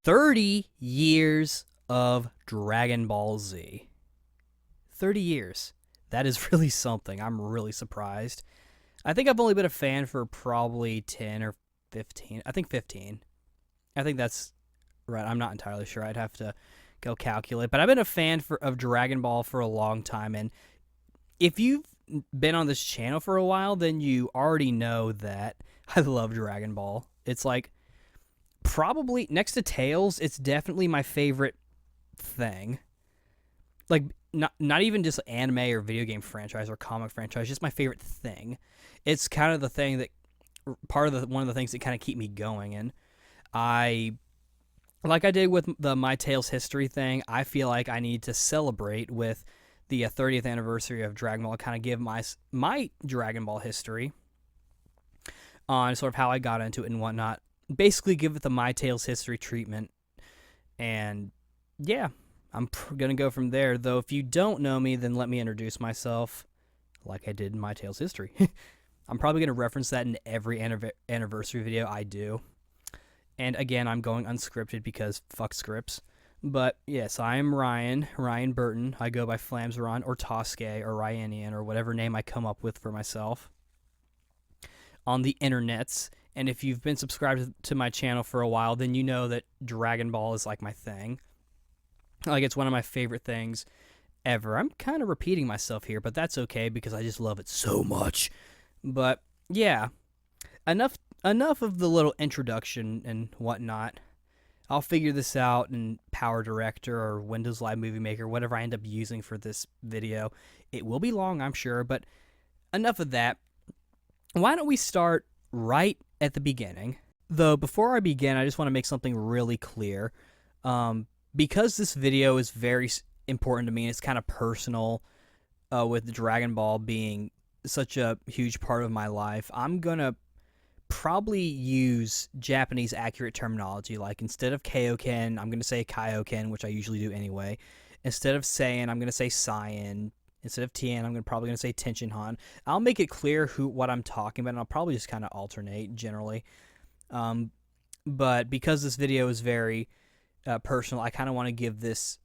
30 years of Dragon Ball Z. 30 years. That is really something. I'm really surprised. I think I've only been a fan for probably 10 or 15. I think 15. I think that's right. I'm not entirely sure. I'd have to go calculate. But I've been a fan of Dragon Ball for a long time. And if you've been on this channel for a while, then you already know that I love Dragon Ball. It's like probably next to Tails, it's definitely my favorite thing. Like not even just anime or video game franchise or comic franchise, just my favorite thing. It's kind of the thing that one of the things that kind of keep me going. And I like I did with the My Tales history thing, I feel like I need to celebrate with the 30th anniversary of Dragon Ball, kind of give my Dragon Ball history on sort of how I got into it and whatnot. Basically, give it the My Tales history treatment. And yeah, I'm going to go from there. Though, if you don't know me, then let me introduce myself like I did in My Tales history. I'm probably going to reference that in every anniversary video I do. And again, I'm going unscripted because fuck scripts. But yes, I am Ryan Burton. I go by Flamsron or Tasuke or Ryanian or whatever name I come up with for myself on the internets. And if you've been subscribed to my channel for a while, then you know that Dragon Ball is like my thing. Like, it's one of my favorite things ever. I'm kind of repeating myself here, but that's okay because I just love it so much. But yeah, enough of the little introduction and whatnot. I'll figure this out in Power Director or Windows Live Movie Maker, whatever I end up using for this video. It will be long, I'm sure, but enough of that. Why don't we start right at the beginning? Though, before I begin, I just want to make something really clear. Because this video is very important to me, and it's kind of personal with Dragon Ball being such a huge part of my life, I'm going to probably use Japanese accurate terminology. Like, instead of Kaioken, I'm going to say Kaioken, which I usually do anyway. Instead of Saiyan, I'm going to say Saiyan. Instead of Tien, I'm probably going to say Tenshinhan. I'll make it clear what I'm talking about, and I'll probably just kind of alternate generally. But because this video is very personal, I kind of want to give this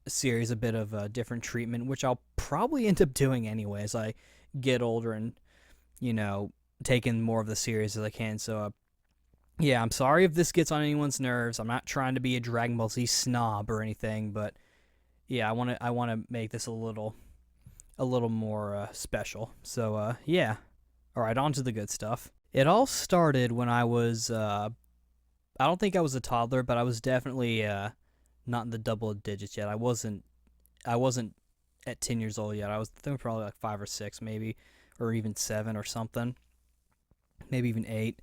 series a bit of a different treatment, which I'll probably end up doing anyway as I get older and, taking more of the series as I can. So, yeah, I'm sorry if this gets on anyone's nerves. I'm not trying to be a Dragon Ball Z snob or anything, but yeah, I want to make this a little more special. So, yeah. All right, on to the good stuff. It all started when I was, I don't think I was a toddler, but I was definitely not in the double digits yet. I wasn't at 10 years old yet. I think probably like 5 or 6 maybe, or even 7 or something. Maybe even 8.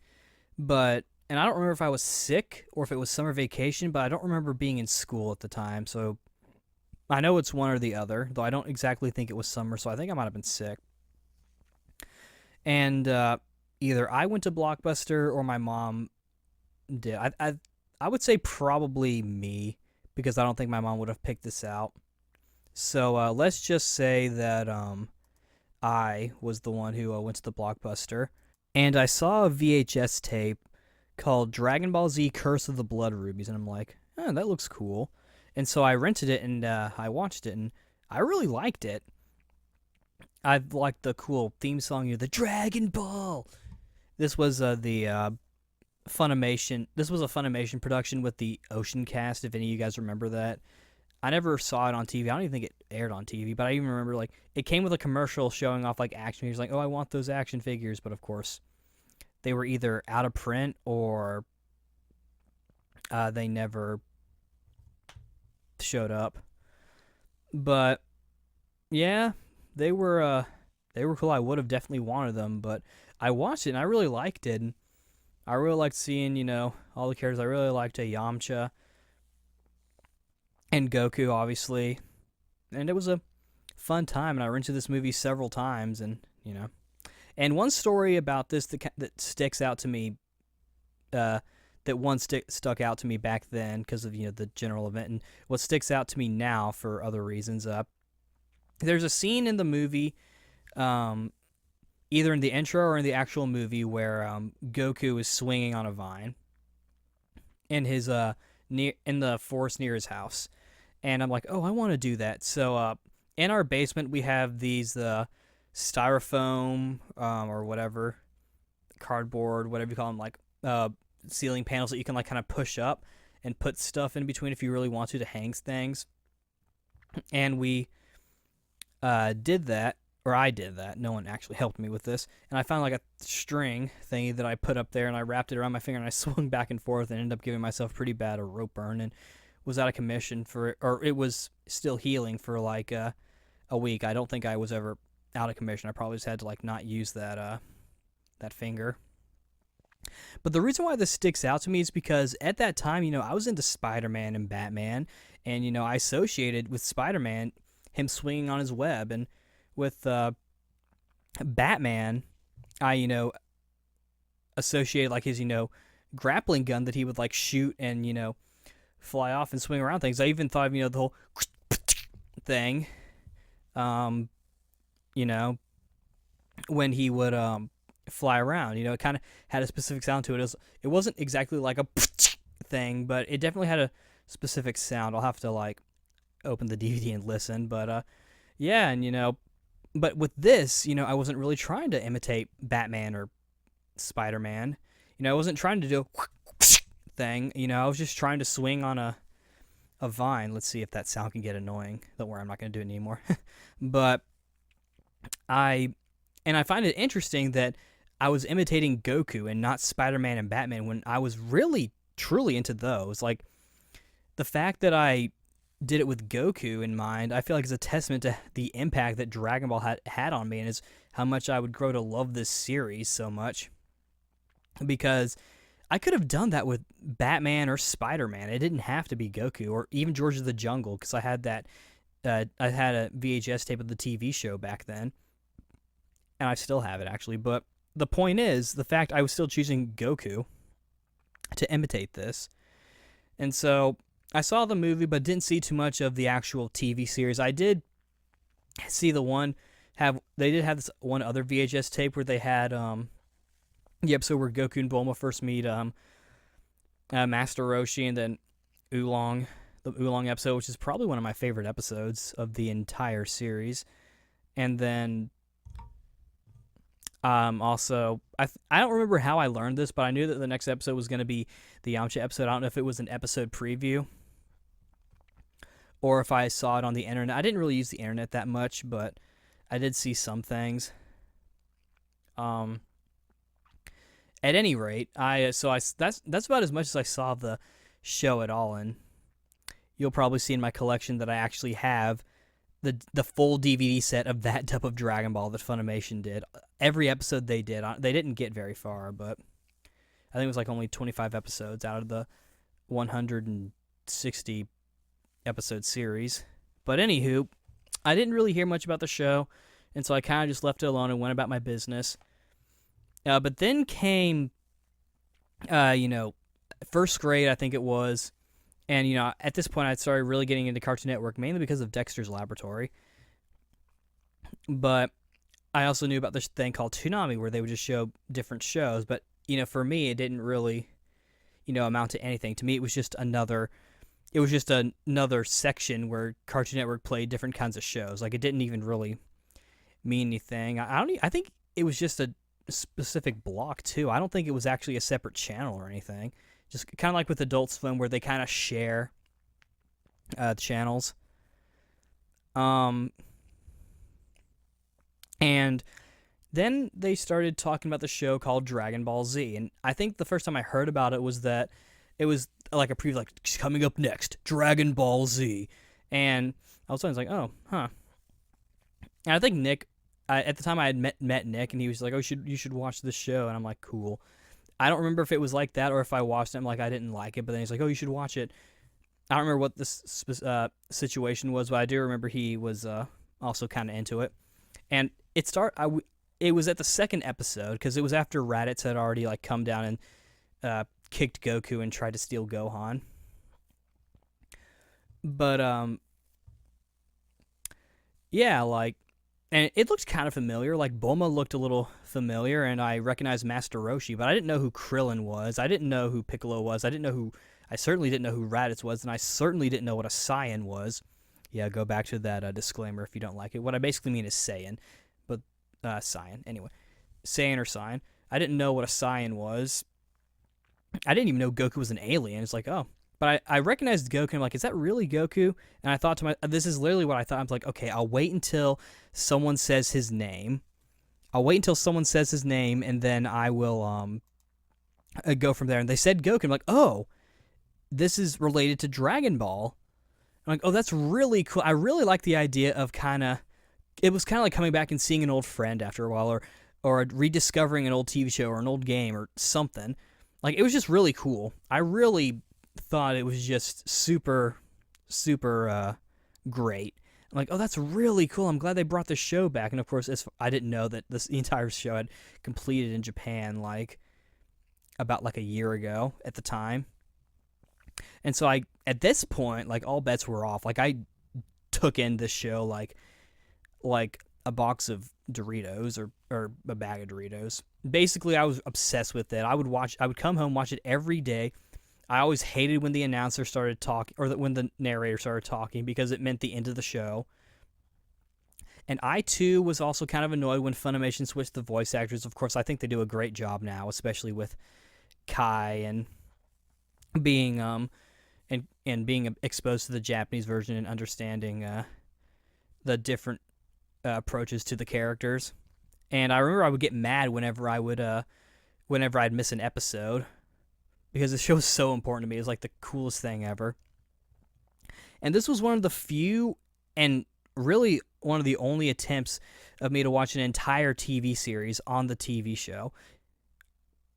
And I don't remember if I was sick or if it was summer vacation, but I don't remember being in school at the time. So I know it's one or the other, though I don't exactly think it was summer, so I think I might have been sick. And either I went to Blockbuster or my mom did. I would say probably me, because I don't think my mom would have picked this out. So let's just say that I was the one who went to the Blockbuster, and I saw a VHS tape called Dragon Ball Z Curse of the Blood Rubies, and I'm like, oh, that looks cool. And so I rented it, and I watched it, and I really liked it. I liked the cool theme song, the Dragon Ball. This was the Funimation. This was a Funimation production with the Ocean Cast, if any of you guys remember that. I never saw it on TV. I don't even think it aired on TV, but I even remember, like, it came with a commercial showing off, like, action figures. Like, oh, I want those action figures. But, of course, they were either out of print or they never showed up. But, yeah, they were cool. I would have definitely wanted them, but I watched it, and I really liked it. And I really liked seeing, all the characters. I really liked Yamcha and Goku, obviously. And it was a fun time, and I rented this movie several times, and, And one story about this that sticks out to me, stuck out to me back then because of, the general event, and what sticks out to me now for other reasons. There's a scene in the movie, either in the intro or in the actual movie, where Goku is swinging on a vine, and his near in the forest near his house, and I'm like, oh, I want to do that. So in our basement we have these styrofoam or whatever, cardboard, whatever you call them, like ceiling panels that you can like kind of push up and put stuff in between if you really want to hang things. And we did that, or I did that. No one actually helped me with this. And I found like a string thingy that I put up there, and I wrapped it around my finger, and I swung back and forth, and ended up giving myself pretty bad a rope burn, and was out of commission for, or it was still healing for like a week. I don't think I was ever out of commission. I probably just had to like not use that finger. But the reason why this sticks out to me is because at that time, I was into Spider-Man and Batman, and I associated with Spider-Man him swinging on his web, and with Batman, I associated like his grappling gun that he would like shoot and fly off and swing around things. I even thought of the whole thing, when he would fly around. It kind of had a specific sound to it. It wasn't exactly like a thing, but it definitely had a specific sound. I'll have to like open the DVD and listen, but yeah, and but with this, I wasn't really trying to imitate Batman or Spider-Man. I wasn't trying to do a thing. I was just trying to swing on a vine. Let's see if that sound can get annoying. Don't worry, I'm not going to do it anymore. But I find it interesting that I was imitating Goku and not Spider-Man and Batman when I was really, truly into those. Like, the fact that I did it with Goku in mind, I feel like is a testament to the impact that Dragon Ball had on me, and is how much I would grow to love this series so much. Because I could have done that with Batman or Spider-Man. It didn't have to be Goku or even George of the Jungle, because I had that. I had a VHS tape of the TV show back then, and I still have it actually. But the point is, the fact I was still choosing Goku to imitate this, and so I saw the movie, but didn't see too much of the actual TV series. I did see they did have this one other VHS tape where they had the episode where Goku and Bulma first meet Master Roshi, and then Oolong, the Oolong episode, which is probably one of my favorite episodes of the entire series. And then also, I don't remember how I learned this, but I knew that the next episode was going to be the Yamcha episode. I don't know if it was an episode preview or if I saw it on the internet. I didn't really use the internet that much, but I did see some things. At any rate, that's about as much as I saw of the show at all, and you'll probably see in my collection that I actually have the full DVD set of that type of Dragon Ball that Funimation did. Every episode they did, they didn't get very far, but I think it was like only 25 episodes out of the 160 episode series. But anywho, I didn't really hear much about the show, and so I kind of just left it alone and went about my business. But then came, first grade, I think it was, and, at this point I started really getting into Cartoon Network, mainly because of Dexter's Laboratory. But I also knew about this thing called Toonami, where they would just show different shows, but, for me, it didn't really, amount to anything. To me, it was just another section where Cartoon Network played different kinds of shows. Like, it didn't even really mean anything. I think it was just a specific block too. I don't think it was actually a separate channel or anything. Just kind of like with Adult Swim, where they kind of share channels. And then they started talking about the show called Dragon Ball Z, and I think the first time I heard about it was that it was like a preview, like, coming up next, Dragon Ball Z, and I was like, oh, huh. And I think Nick, at the time I had met Nick, and he was like, oh, you should watch this show, and I'm like, cool. I don't remember if it was like that or if I watched it and like I didn't like it, but then he's like, oh, you should watch it. I don't remember what this situation was, but I do remember he was also kind of into it. And it was at the second episode, because it was after Raditz had already like come down and kicked Goku and tried to steal Gohan. But yeah, like, and it looked kind of familiar. Like, Bulma looked a little familiar, and I recognized Master Roshi, but I didn't know who Krillin was. I didn't know who Piccolo was. I I certainly didn't know who Raditz was, and I certainly didn't know what a Saiyan was. Yeah, go back to that disclaimer if you don't like it. What I basically mean is Saiyan, but Saiyan. Anyway, Saiyan or Saiyan. I didn't know what a Saiyan was. I didn't even know Goku was an alien. It's like, oh. But I recognized Goku. I'm like, is that really Goku? And I thought to myself, this is literally what I thought. I'm like, okay, I'll wait until someone says his name. And then I will go from there. And they said Goku. I'm like, oh, this is related to Dragon Ball. I'm like, oh, that's really cool. I really like the idea of it was kind of like coming back and seeing an old friend after a while, or rediscovering an old TV show or an old game or something. Like, it was just really cool. I really thought it was just super, super great. I'm like, oh, that's really cool. I'm glad they brought the show back. And of course, I didn't know that the entire show had completed in Japan, like, about like a year ago at the time. And so at this point, like, all bets were off. Like, I took in this show like a box of Doritos or a bag of Doritos. Basically, I was obsessed with it. I would come home, watch it every day. I always hated when the announcer started talking, or when the narrator started talking, because it meant the end of the show. And I, too, was also kind of annoyed when Funimation switched the voice actors. Of course, I think they do a great job now, especially with Kai and being and being exposed to the Japanese version and understanding the different approaches to the characters. And I remember I would get mad whenever I'd miss an episode, because the show was so important to me. It was like the coolest thing ever. And this was one of the few, and really one of the only attempts of me to watch an entire TV series on the TV show.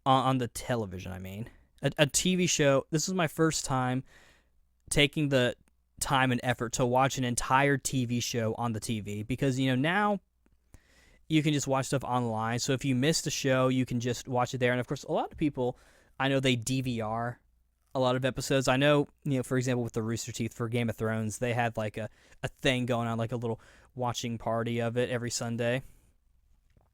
On the television, I mean. A TV show. This was my first time taking the time and effort to watch an entire TV show on the TV, because, now you can just watch stuff online. So if you missed a show, you can just watch it there. And of course, a lot of people, I know, they DVR a lot of episodes. I know, for example, with the Rooster Teeth for Game of Thrones, they had like a thing going on, like a little watching party of it every Sunday.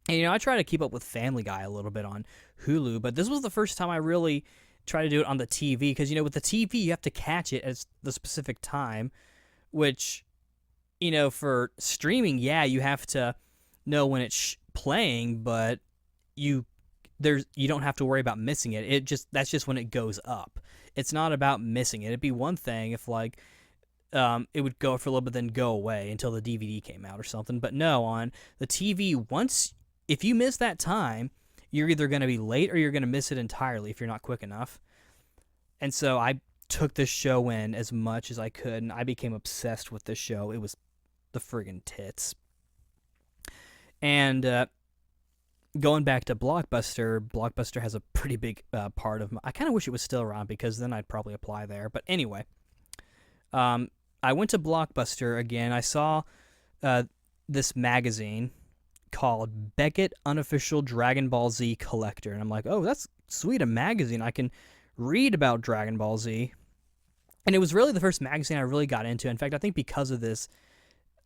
And, I try to keep up with Family Guy a little bit on Hulu, but this was the first time I really tried to do it on the TV, because, with the TV, you have to catch it at the specific time, which, for streaming, yeah, you have to know when it's playing, but you don't have to worry about missing it. That's just when it goes up. It's not about missing it. It'd be one thing if, like, it would go for a little bit, then go away until the DVD came out or something. But no, on the TV, if you miss that time, you're either going to be late or you're going to miss it entirely if you're not quick enough. And so I took this show in as much as I could, and I became obsessed with this show. It was the friggin' tits. And going back to Blockbuster has a pretty big part of I kind of wish it was still around, because then I'd probably apply there. But anyway, I went to Blockbuster again. I saw this magazine called Beckett Unofficial Dragon Ball Z Collector. And I'm like, oh, that's sweet, a magazine. I can read about Dragon Ball Z. And it was really the first magazine I really got into. In fact, I think because of this,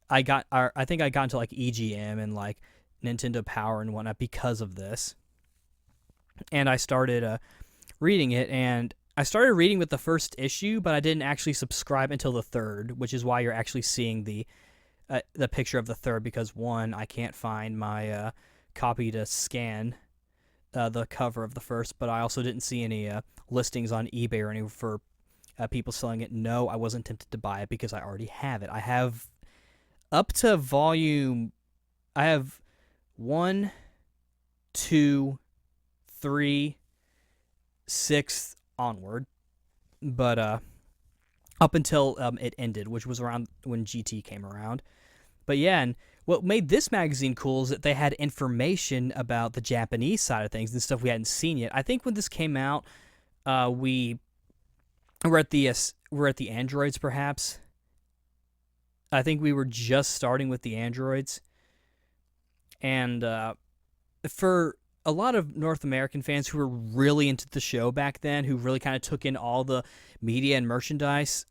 I got into like EGM and like Nintendo Power and whatnot because of this. And I started reading it, and I started reading with the first issue, but I didn't actually subscribe until the third, which is why you're actually seeing the picture of the third, because one, I can't find my copy to scan the cover of the first, but I also didn't see any listings on eBay or any for people selling it. No, I wasn't tempted to buy it because I already have it. I have up to volume. I have 1, 2, 3, 6 onward, but up until it ended, which was around when GT came around. But yeah, and what made this magazine cool is that they had information about the Japanese side of things and stuff we hadn't seen yet. I think when this came out, we were at the Androids, perhaps. I think we were just starting with the Androids. And for a lot of North American fans who were really into the show back then, who really kind of took in all the media and merchandise,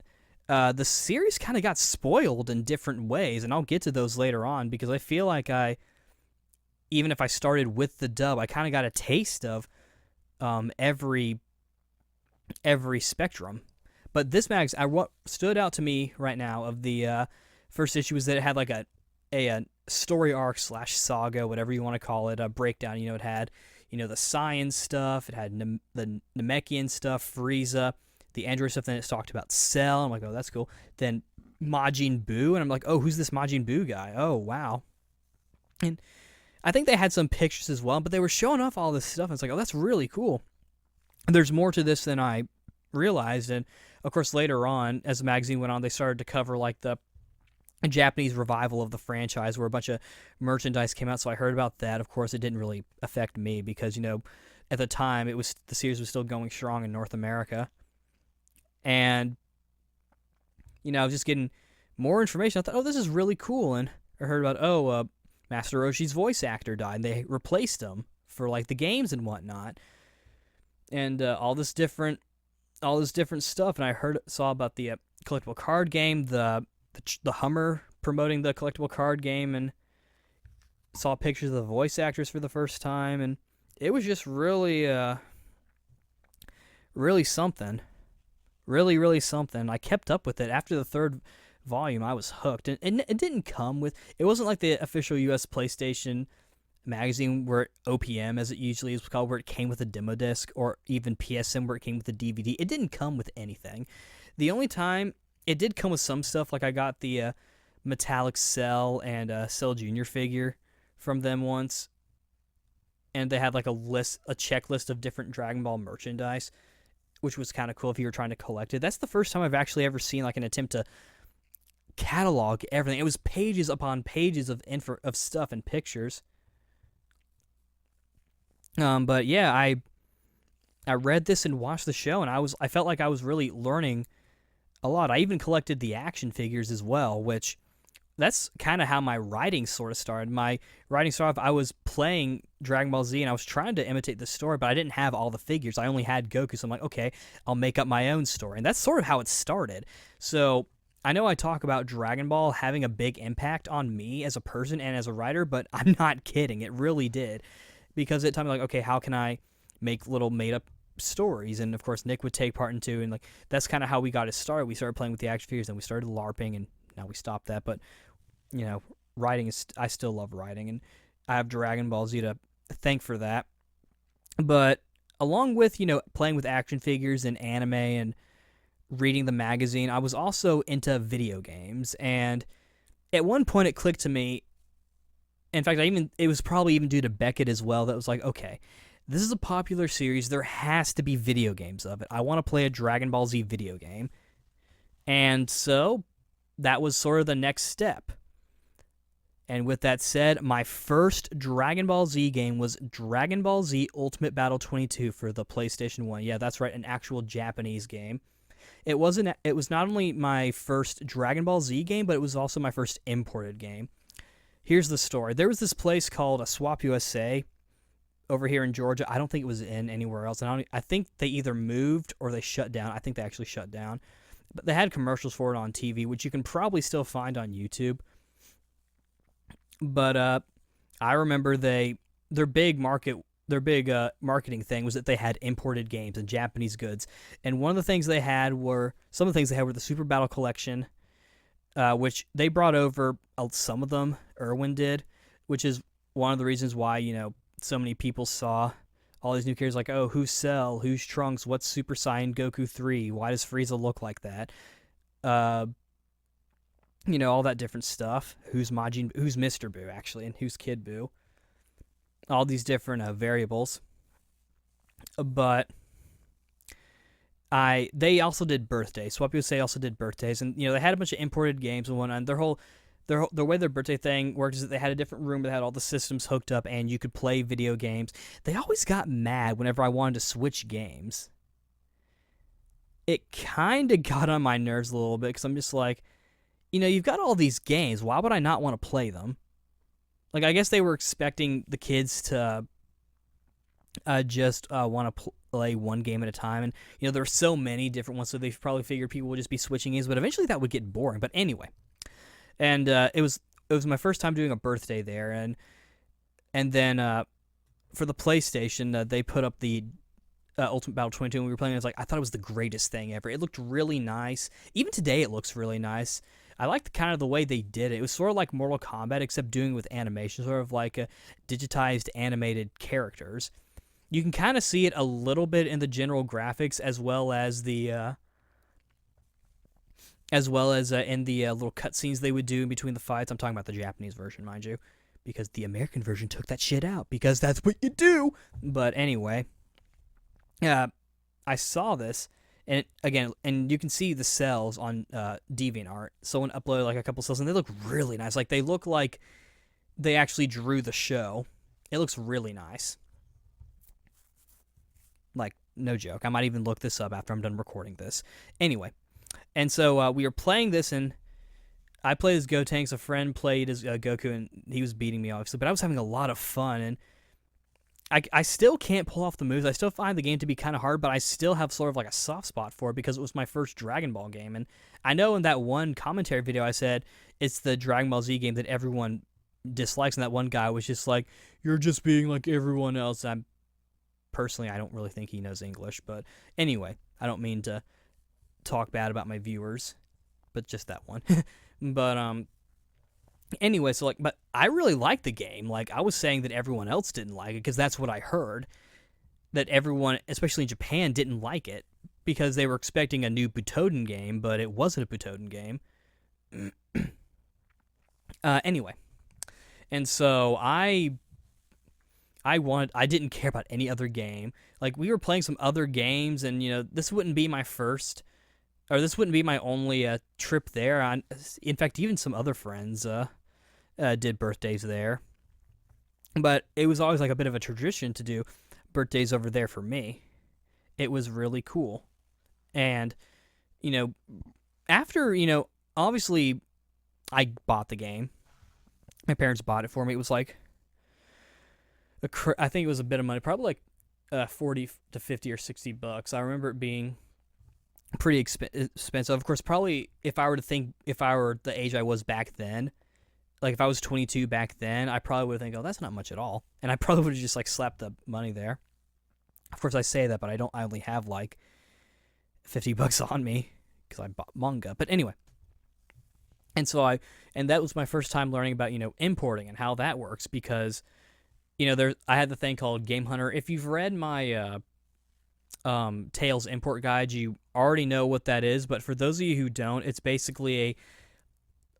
the series kind of got spoiled in different ways, and I'll get to those later on, because I feel like even if I started with the dub, I kind of got a taste of every spectrum But this magazine, what stood out to me right now of the first issue was that it had like a story arc slash saga, whatever you want to call it, a breakdown. It had the science stuff, it had the Namekian stuff, Frieza, the Android stuff. Then it talked about Cell. I'm like, oh, that's cool. Then Majin Buu, and I'm like, oh, who's this Majin Buu guy? Oh, wow. And I think they had some pictures as well, but they were showing off all this stuff. And it's like, oh, that's really cool. And there's more to this than I realized. And of course, later on, as the magazine went on, they started to cover like the Japanese revival of the franchise, where a bunch of merchandise came out. So I heard about that. Of course, it didn't really affect me because at the time the series was still going strong in North America, and I was just getting more information. I thought, oh, this is really cool. And I heard about Master Roshi's voice actor died, and they replaced him for like the games and whatnot, and all this different stuff. And I saw about the collectible card game, the Hummer promoting the collectible card game, and saw pictures of the voice actors for the first time, and it was just really something. Really, really something. I kept up with it. After the third volume, I was hooked. And it didn't come with... It wasn't like the official US PlayStation magazine, where OPM, as it usually is called, where it came with a demo disc, or even PSM, where it came with a DVD. It didn't come with anything. The only time... It did come with some stuff, like I got the metallic Cell and Cell Jr. figure from them once, and they had like a checklist of different Dragon Ball merchandise, which was kind of cool if you were trying to collect it. That's the first time I've actually ever seen like an attempt to catalog everything. It was pages upon pages of stuff and pictures. But yeah, I read this and watched the show, and I felt like I was really learning a lot. I even collected the action figures as well, which that's kind of how my writing sort of started. My writing started off, I was playing Dragon Ball Z, and I was trying to imitate the story, but I didn't have all the figures. I only had Goku, so I'm like, okay, I'll make up my own story. And that's sort of how it started. So I know I talk about Dragon Ball having a big impact on me as a person and as a writer, but I'm not kidding. It really did. Because at times, like, okay, how can I make little made-up stories? And of course Nick would take part in too, and like that's kind of how we got it started. We started playing with the action figures, and we started LARPing, and now we stopped that. But writing is, I still love writing, and I have Dragon Ball Z to thank for that. But along with playing with action figures and anime and reading the magazine, I was also into video games. And at one point it clicked to me, in fact it was probably even due to Beckett as well, that was like, okay, this is a popular series. There has to be video games of it. I want to play a Dragon Ball Z video game. And so that was sort of the next step. And with that said, my first Dragon Ball Z game was Dragon Ball Z Ultimate Battle 22 for the PlayStation 1. Yeah, that's right, an actual Japanese game. It was not only my first Dragon Ball Z game, but it was also my first imported game. Here's the story. There was this place called Swap USA over here in Georgia. I don't think it was in anywhere else. And I think they either moved or they shut down. I think they actually shut down. But they had commercials for it on TV, which you can probably still find on YouTube. But I remember their big marketing thing was that they had imported games and Japanese goods. And some of the things they had were the Super Battle Collection, which they brought over some of them. Irwin did, which is one of the reasons why so many people saw all these new characters, like, oh, who's Cell, who's Trunks, what's Super Saiyan Goku 3, why does Frieza look like that? All that different stuff. Who's Mr. Buu, actually, and who's Kid Buu. All these different variables. But they also did birthdays. Swap USA also did birthdays, and they had a bunch of imported games and whatnot. And the way their birthday thing worked is that they had a different room that had all the systems hooked up, and you could play video games. They always got mad whenever I wanted to switch games. It kind of got on my nerves a little bit, because I'm just like, you've got all these games. Why would I not want to play them? Like, I guess they were expecting the kids to just want to play one game at a time. And, there are so many different ones, so they probably figured people would just be switching games. But eventually that would get boring. But anyway. And it was my first time doing a birthday there. And then for the PlayStation, they put up the Ultimate Battle 22 when we were playing. I thought it was the greatest thing ever. It looked really nice. Even today, it looks really nice. I like the way they did it. It was sort of like Mortal Kombat, except doing it with animation, sort of like a digitized animated characters. You can kind of see it a little bit in the general graphics, as well as in the little cutscenes they would do in between the fights. I'm talking about the Japanese version, mind you, because the American version took that shit out because that's what you do. But anyway, I saw this, and you can see the cells on DeviantArt. Someone uploaded like a couple cells, and they look really nice. Like they look like they actually drew the show. It looks really nice. Like, no joke. I might even look this up after I'm done recording this. Anyway, and so we were playing this, and I played as Gotenks. A friend played as Goku, and he was beating me, obviously. But I was having a lot of fun, and I still can't pull off the moves. I still find the game to be kind of hard, but I still have sort of like a soft spot for it because it was my first Dragon Ball game. And I know in that one commentary video I said it's the Dragon Ball Z game that everyone dislikes, and that one guy was just like, "You're just being like everyone else." Personally, I don't really think he knows English, but anyway, I don't mean to talk bad about my viewers, but just that one. But anyway, so but I really liked the game. Like, I was saying that everyone else didn't like it because that's what I heard, that everyone, especially in Japan, didn't like it because they were expecting a new Butoden game, but it wasn't a Butoden game. Anyway, and so I didn't care about any other game. Like, we were playing some other games, and this wouldn't be my first, or this wouldn't be my only trip there. In fact, even some other friends did birthdays there, but it was always like a bit of a tradition to do birthdays over there for me. It was really cool, and after obviously I bought the game. My parents bought it for me. It was like I think it was a bit of money, probably like 40 to 50 or $60. I remember it being pretty expensive. Of course, probably if I were the age I was back then, like if I was 22 back then, I probably would think, oh, that's not much at all. And I probably would have just like slapped the money there. Of course, I say that, but I only have like $50 on me because I bought manga. But anyway. And so that was my first time learning about, importing and how that works because I had the thing called Game Hunter. If you've read my Tails import guide, you already know what that is. But for those of you who don't, it's basically a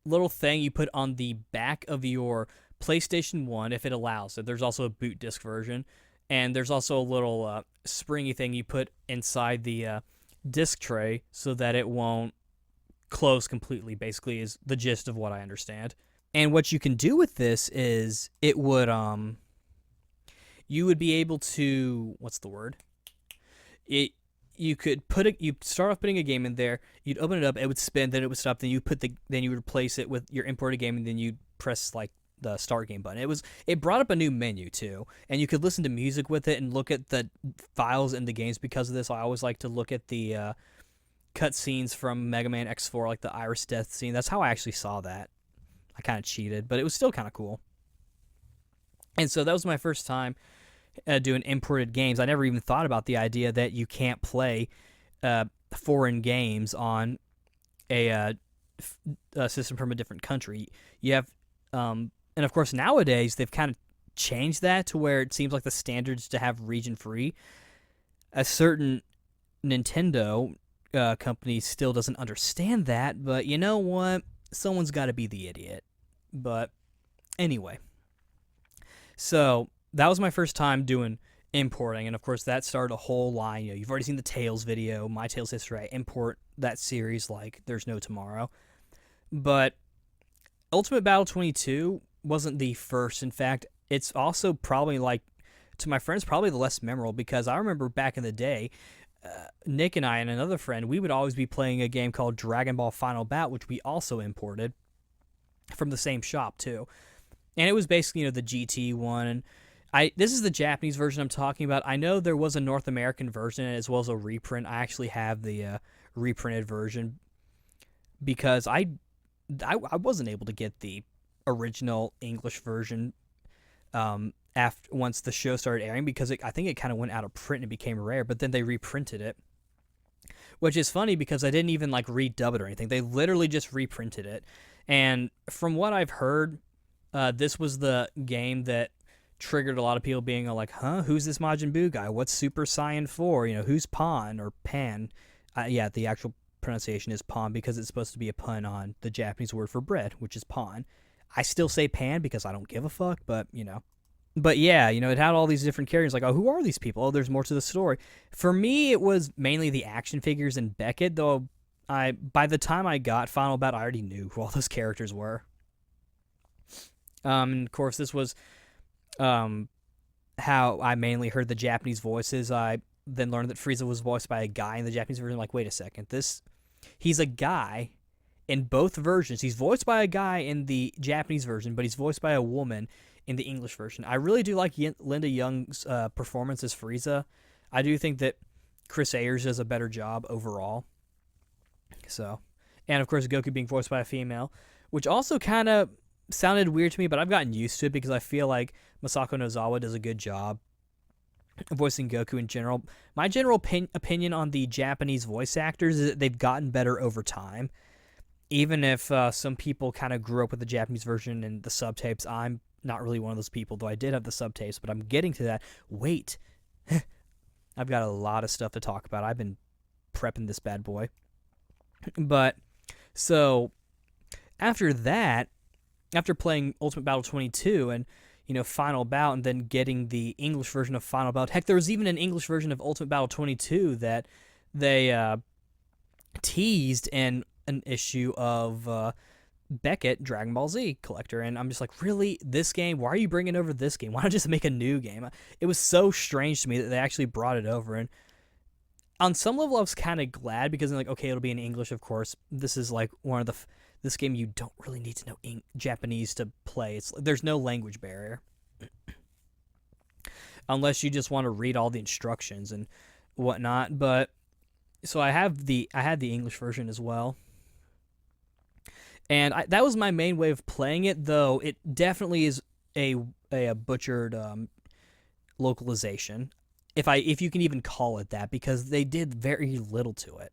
little thing you put on the back of your PlayStation 1 if it allows it. There's also a boot disc version. And there's also a little springy thing you put inside the disc tray so that it won't close completely, basically, is the gist of what I understand. And what you can do with this is it would you would be able to, what's the word? You could you start off putting a game in there, you'd open it up, it would spin, then it would stop, then you would replace it with your imported game, and then you'd press like the start game button. It brought up a new menu too, and you could listen to music with it and look at the files in the games because of this. I always like to look at the cutscenes from Mega Man X4, like the Iris Death scene. That's how I actually saw that. I kind of cheated, but it was still kind of cool. And so that was my first time doing imported games. I never even thought about the idea that you can't play foreign games on a system from a different country. You have, and of course nowadays they've kind of changed that to where it seems like the standards to have region free. A certain Nintendo company still doesn't understand that, but you know what? Someone's got to be the idiot. But anyway. So that was my first time doing importing, and of course that started a whole line. You've already seen the Tales video, My Tales History. I import that series like there's no tomorrow. But Ultimate Battle 22 wasn't the first. In fact, it's also probably, like, to my friends, probably the less memorable, because I remember back in the day, Nick and I and another friend, we would always be playing a game called Dragon Ball Final Bout, which we also imported from the same shop too. And it was basically, the GT one. And this is the Japanese version I'm talking about. I know there was a North American version as well as a reprint. I actually have the reprinted version because I wasn't able to get the original English version after once the show started airing because I think it kind of went out of print and it became rare. But then they reprinted it, which is funny because I didn't even like redub it or anything. They literally just reprinted it. And from what I've heard, this was the game that triggered a lot of people being like, huh, who's this Majin Buu guy? What's Super Saiyan 4? Who's Pan or Pan? Yeah, the actual pronunciation is Pan because it's supposed to be a pun on the Japanese word for bread, which is Pan. I still say Pan because I don't give a fuck, but. But yeah, it had all these different characters. Like, oh, who are these people? Oh, there's more to the story. For me, it was mainly the action figures and Beckett, though by the time I got Final Bout, I already knew who all those characters were. And of course, this was how I mainly heard the Japanese voices. I then learned that Frieza was voiced by a guy in the Japanese version. I'm like, wait a second, he's a guy in both versions. He's voiced by a guy in the Japanese version, but he's voiced by a woman in the English version. I really do like Linda Young's performance as Frieza. I do think that Chris Ayers does a better job overall. So, and of course, Goku being voiced by a female, which also kind of sounded weird to me, but I've gotten used to it because I feel like Masako Nozawa does a good job voicing Goku in general. My general opinion on the Japanese voice actors is that they've gotten better over time. Even if some people kind of grew up with the Japanese version and the subtapes, I'm not really one of those people, though I did have the subtapes, but I'm getting to that. Wait. I've got a lot of stuff to talk about. I've been prepping this bad boy. But, so, after that, after playing Ultimate Battle 22 and, Final Bout, and then getting the English version of Final Bout, heck, there was even an English version of Ultimate Battle 22 that they teased in an issue of Beckett Dragon Ball Z Collector, and I'm just like, really? This game? Why are you bringing over this game? Why not just make a new game? It was so strange to me that they actually brought it over, and on some level I was kind of glad because I'm like, okay, it'll be in English, of course. This is like one of the this game you don't really need to know Japanese to play. There's no language barrier unless you just want to read all the instructions and whatnot. But so I had the English version as well. And that was my main way of playing it, though it definitely is a butchered localization, if you can even call it that, because they did very little to it,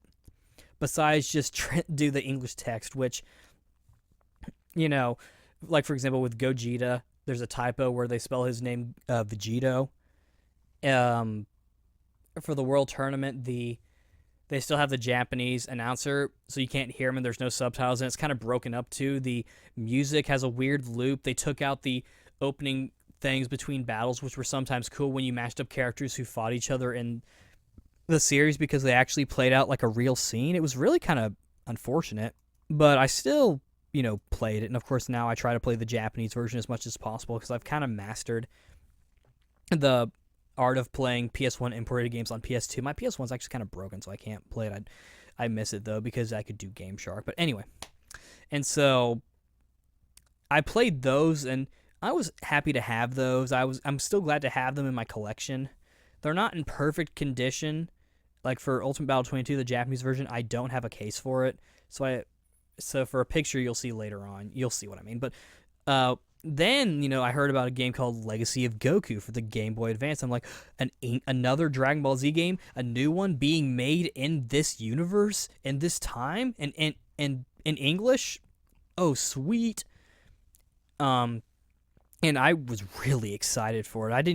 besides just do the English text, which, like for example with Gogeta, there's a typo where they spell his name Vegito. For the World Tournament, they still have the Japanese announcer, so you can't hear him, and there's no subtitles, and it's kind of broken up too. The music has a weird loop. They took out the opening things between battles, which were sometimes cool when you matched up characters who fought each other in the series because they actually played out like a real scene. It was really kind of unfortunate, but I still, played it. And of course, now I try to play the Japanese version as much as possible because I've kind of mastered the art of playing PS1 imported games on PS2. My PS1's actually kind of broken, so I can't play it. I miss it, though, because I could do Game Shark. But anyway, and so I played those, and I was happy to have those. I'm still glad to have them in my collection. They're not in perfect condition. Like for Ultimate Battle 22, the Japanese version, I don't have a case for it. So for a picture you'll see later on, you'll see what I mean. But then, I heard about a game called Legacy of Goku for the Game Boy Advance. I'm like, another Dragon Ball Z game, a new one being made in this universe, in this time, and in English. Oh, sweet. And I was really excited for it.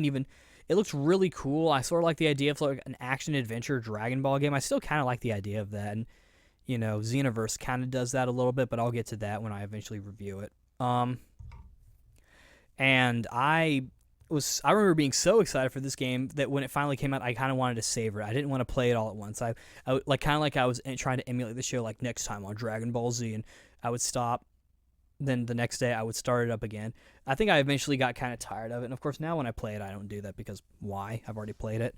It looked really cool. I sort of like the idea of like an action-adventure Dragon Ball game. I still kind of like the idea of that. And, Xenoverse kind of does that a little bit, but I'll get to that when I eventually review it. And I remember being so excited for this game that when it finally came out, I kind of wanted to savor it. I didn't want to play it all at once. I was trying to emulate the show, like next time on Dragon Ball Z, and I would stop. Then the next day I would start it up again. I think I eventually got kind of tired of it. And of course now when I play it, I don't do that because why? I've already played it.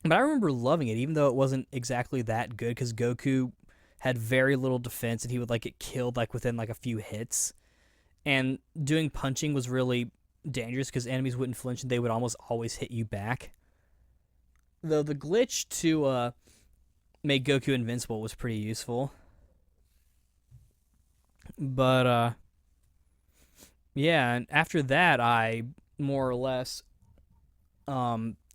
But I remember loving it, even though it wasn't exactly that good, because Goku had very little defense and he would get killed within a few hits. And doing punching was really dangerous because enemies wouldn't flinch and they would almost always hit you back. Though the glitch to make Goku invincible was pretty useful. But, yeah, and after that, I more or less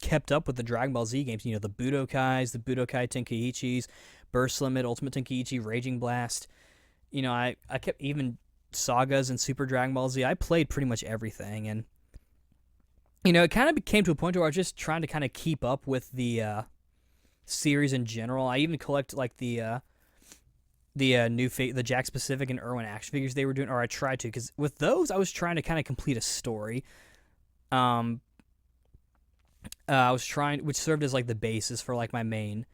kept up with the Dragon Ball Z games. The Budokais, the Budokai Tenkaichis, Burst Limit, Ultimate Tenkaichi, Raging Blast. I kept even sagas and Super Dragon Ball Z. I played pretty much everything, and it kind of came to a point where I was just trying to kind of keep up with the series in general. I even collect like the the Jack Specific and Irwin action figures they were doing, or I tried to, because with those I was trying to kind of complete a story. I was trying, which served as like the basis for like my main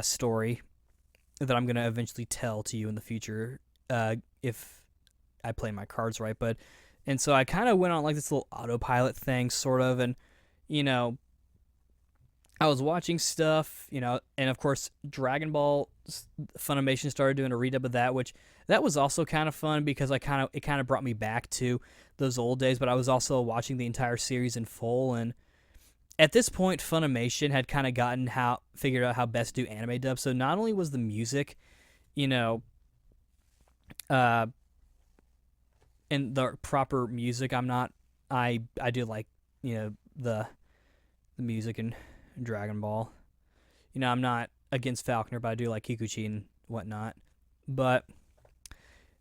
story that I'm gonna eventually tell to you in the future if I play my cards right. And so I kind of went on like this little autopilot thing, sort of, and I was watching stuff, and of course Dragon Ball Funimation started doing a redub of that, which that was also kind of fun because it kind of brought me back to those old days. But I was also watching the entire series in full, and at this point Funimation had kind of figured out how best to do anime dub. So not only was the music, and the proper music, I do like the music in Dragon Ball. I'm not against Falconer, but I do like Kikuchi and whatnot. But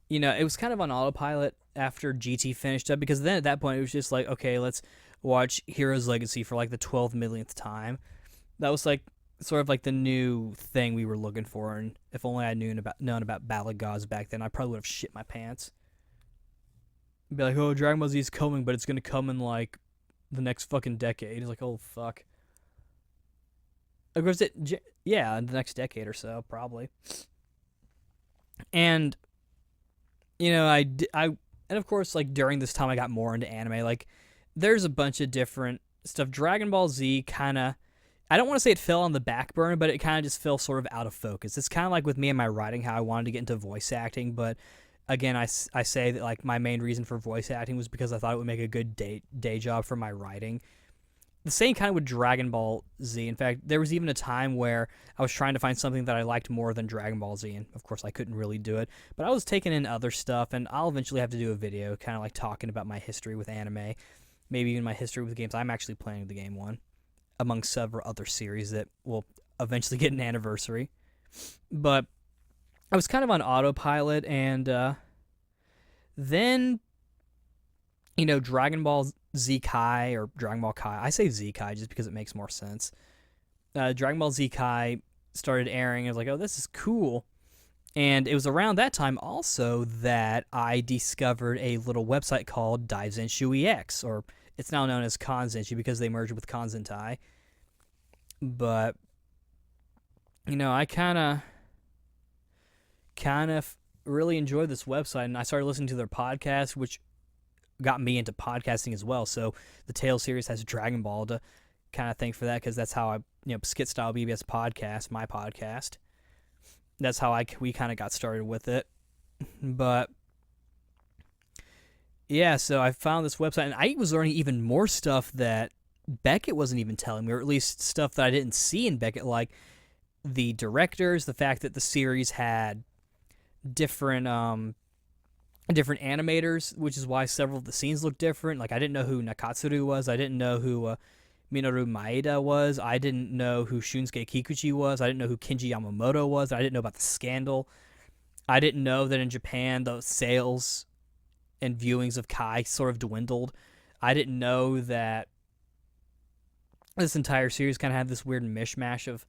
it was kind of on autopilot after GT finished up, because then at that point it was just like, okay, let's watch Hero's Legacy for like the 12 millionth time. That was like sort of like the new thing we were looking for, and if only I known about Battle of Gods back then, I probably would have shit my pants. Be like, oh, Dragon Ball Z is coming, but it's gonna come in like the next fucking decade. It's like, oh fuck. Of course, in the next decade or so, probably. And and of course, like during this time, I got more into anime. Like, there's a bunch of different stuff. Dragon Ball Z kind of, I don't want to say it fell on the back burner, but it kind of just fell sort of out of focus. It's kind of like with me and my writing, how I wanted to get into voice acting, but again, I say that like my main reason for voice acting was because I thought it would make a good day job for my writing. The same kind of with Dragon Ball Z. In fact, there was even a time where I was trying to find something that I liked more than Dragon Ball Z, and of course I couldn't really do it. But I was taking in other stuff, and I'll eventually have to do a video kind of like talking about my history with anime, maybe even my history with games. I'm actually playing the game one, among several other series that will eventually get an anniversary. But I was kind of on autopilot, and then Dragon Ball Z Kai, or Dragon Ball Kai. I say Z Kai just because it makes more sense. Dragon Ball Z Kai started airing. I was like, oh, this is cool. And it was around that time also that I discovered a little website called Daizenshu EX, or it's now known as Kanzenshu because they merged with Kanzentai. But I kind of really enjoyed this website, and I started listening to their podcast, which got me into podcasting as well. So the Tales series has Dragon Ball to kind of thank for that, because that's how Skit Style BBS podcast, my podcast. That's how we kind of got started with it. But yeah, so I found this website, and I was learning even more stuff that Beckett wasn't even telling me, or at least stuff that I didn't see in Beckett, like the directors, the fact that the series had different animators, which is why several of the scenes look different. Like, I didn't know who Nakatsuru was. I didn't know who Minoru Maeda was. I didn't know who Shunsuke Kikuchi was. I didn't know who Kenji Yamamoto was. I didn't know about the scandal. I didn't know that in Japan the sales and viewings of Kai sort of dwindled. I didn't know that this entire series kind of had this weird mishmash of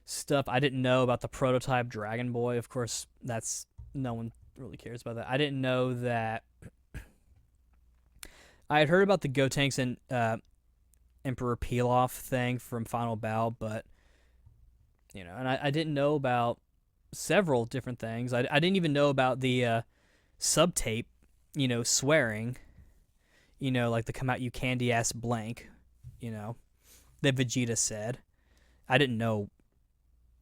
stuff. I didn't know about the prototype Dragon Boy. Of course, that's no one really cares about that. I didn't know that. I had heard about the Gotenks and Emperor Pilaf thing from Final Bout, but and I didn't know about several different things. I didn't even know about the subtape, swearing, like the "come out you candy ass blank," that Vegeta said. I didn't know.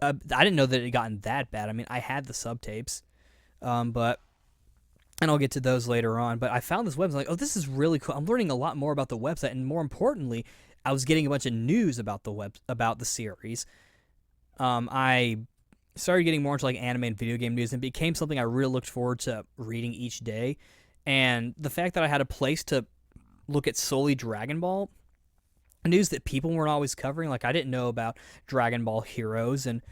I didn't know that it had gotten that bad. I mean, I had the subtapes. But, and I'll get to those later on, but I found this website, like, oh, this is really cool. I'm learning a lot more about the website, and more importantly, I was getting a bunch of news about about the series. I started getting more into like anime and video game news, and it became something I really looked forward to reading each day. And the fact that I had a place to look at solely Dragon Ball, news that people weren't always covering. Like, I didn't know about Dragon Ball Heroes and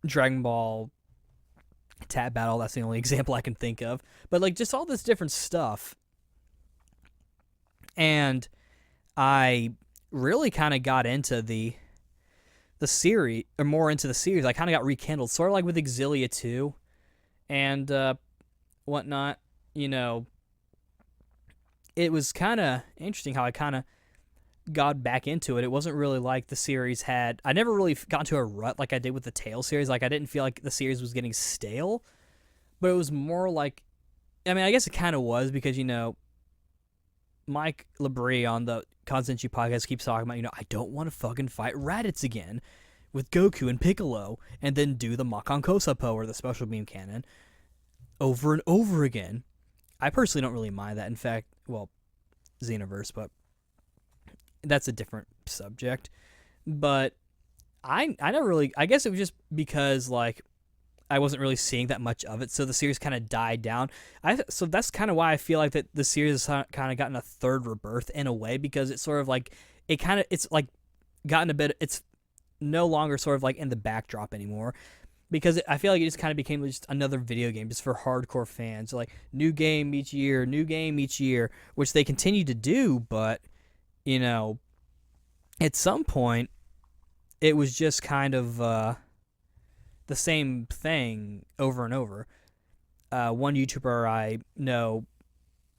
Dragon Ball Tab Battle. That's the only example I can think of. But like, just all this different stuff. And I really kind of got into the series, or more into the series. I kind of got rekindled, sort of like with Exilia 2 and whatnot. You know, it was kind of interesting how I kind of got back into it. It wasn't really like the series had. I never really got into a rut like I did with the Tales series. Like, I didn't feel like the series was getting stale, but it was more like. I mean, I guess it kind of was because, you know, Mike Labrie on the Consensu podcast keeps talking about, you know, I don't want to fucking fight Raditz again with Goku and Piccolo and then do the Makan Kosapo or the Special Beam Cannon over and over again. I personally don't really mind that. In fact, well, Xenoverse, but that's a different subject. But I never really, I guess it was just because, like, I wasn't really seeing that much of it, so the series kind of died down. So that's kind of why I feel like that the series has kind of gotten a third rebirth in a way, because it's sort of like it's like gotten a bit. It's no longer sort of like in the backdrop anymore, because I feel like it just kind of became just another video game just for hardcore fans. Like, new game each year, which they continue to do, but you know, at some point, it was just kind of. The same thing over and over. One YouTuber I know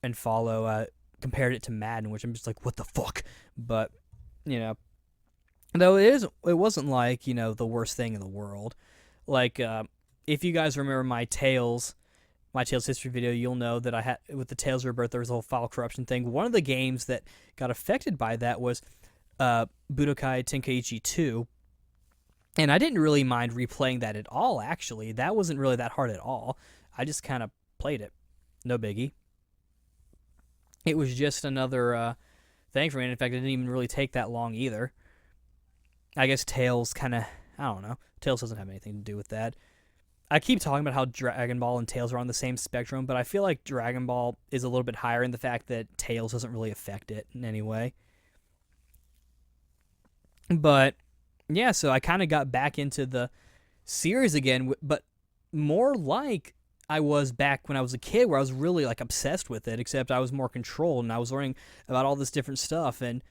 and follow compared it to Madden, which I'm just like, what the fuck? But, you know, though it wasn't like, you know, the worst thing in the world. Like, if you guys remember my Tales history video, you'll know that I had, with the Tales Rebirth, there was a whole file corruption thing. One of the games that got affected by that was Budokai Tenkaichi 2. And I didn't really mind replaying that at all, actually. That wasn't really that hard at all. I just kind of played it. No biggie. It was just another thing for me. And in fact, it didn't even really take that long either. I guess Tales kind of, I don't know. Tales doesn't have anything to do with that. I keep talking about how Dragon Ball and Tales are on the same spectrum, but I feel like Dragon Ball is a little bit higher in the fact that Tales doesn't really affect it in any way. But yeah, so I kind of got back into the series again, but more like I was back when I was a kid, where I was really like obsessed with it, except I was more controlled and I was learning about all this different stuff and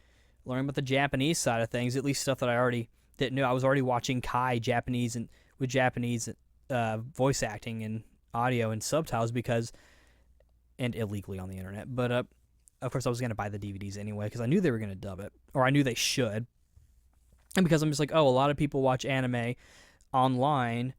learning about the Japanese side of things, at least stuff that I already didn't know. I was already watching Kai Japanese and with Japanese voice acting and audio and subtitles and illegally on the internet. But of course I was going to buy the DVDs anyway because I knew they were going to dub it, or I knew they should. And because I'm just like, oh, a lot of people watch anime online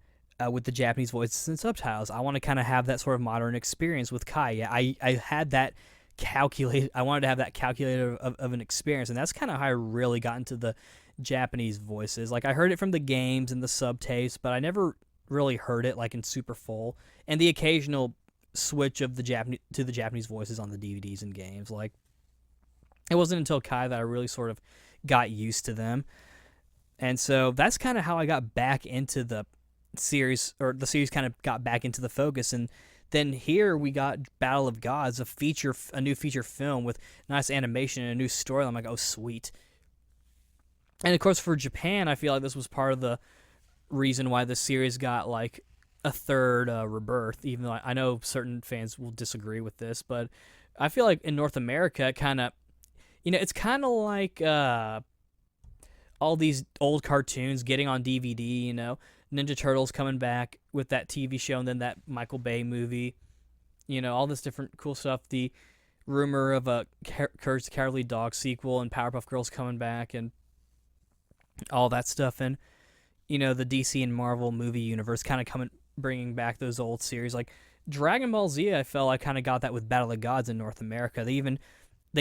with the Japanese voices and subtitles. I want to kind of have that sort of modern experience with Kai. Yeah, I had that calculated. I wanted to have that calculated of an experience, and that's kind of how I really got into the Japanese voices. Like, I heard it from the games and the subtapes, but I never really heard it like in super full. And the occasional switch of the Japanese voices on the DVDs and games. Like, it wasn't until Kai that I really sort of got used to them. And so that's kind of how I got back into the series, or the series kind of got back into the focus. And then here we got Battle of Gods, a new feature film with nice animation and a new story. I'm like, oh, sweet. And of course, for Japan, I feel like this was part of the reason why the series got like a third rebirth, even though I know certain fans will disagree with this. But I feel like in North America, it kind of, you know, it's kind of like all these old cartoons getting on DVD, you know, Ninja Turtles coming back with that TV show, and then that Michael Bay movie, you know, all this different cool stuff. The rumor of a Courage the Cowardly Dog sequel and Powerpuff Girls coming back and all that stuff. And, you know, the DC and Marvel movie universe kind of bringing back those old series. Like Dragon Ball Z, I felt I kind of got that with Battle of Gods in North America. They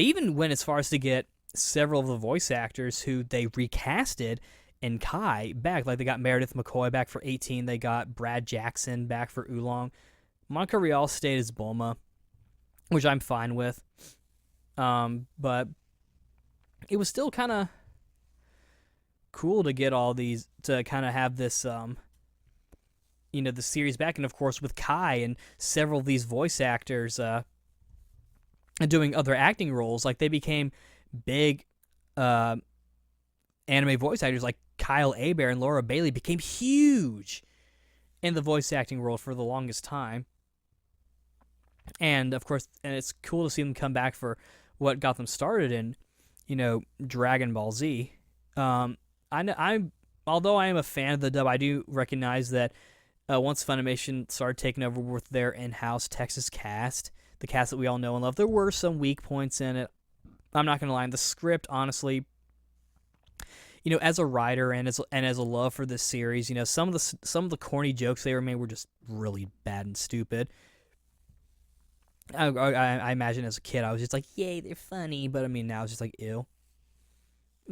even went as far as to get several of the voice actors who they recasted in Kai back. Like, they got Meredith McCoy back for 18. They got Brad Jackson back for Oolong. Monica Rial stayed as Bulma, which I'm fine with. But it was still kind of cool to get all these, to kind of have this, you know, the series back. And of course with Kai and several of these voice actors and doing other acting roles. Like they became big uh, anime voice actors, like Kyle Aber and Laura Bailey became huge in the voice acting world for the longest time. And of course, and it's cool to see them come back for what got them started in, Dragon Ball Z. I'm although I am a fan of the dub, I do recognize that once Funimation started taking over with their in-house Texas cast, the cast that we all know and love, there were some weak points in it. I'm not gonna lie. The script, honestly, as a writer and as a love for this series, some of the corny jokes they were made were just really bad and stupid. I imagine as a kid I was just like, yay, they're funny, but I mean now it's just like, ew.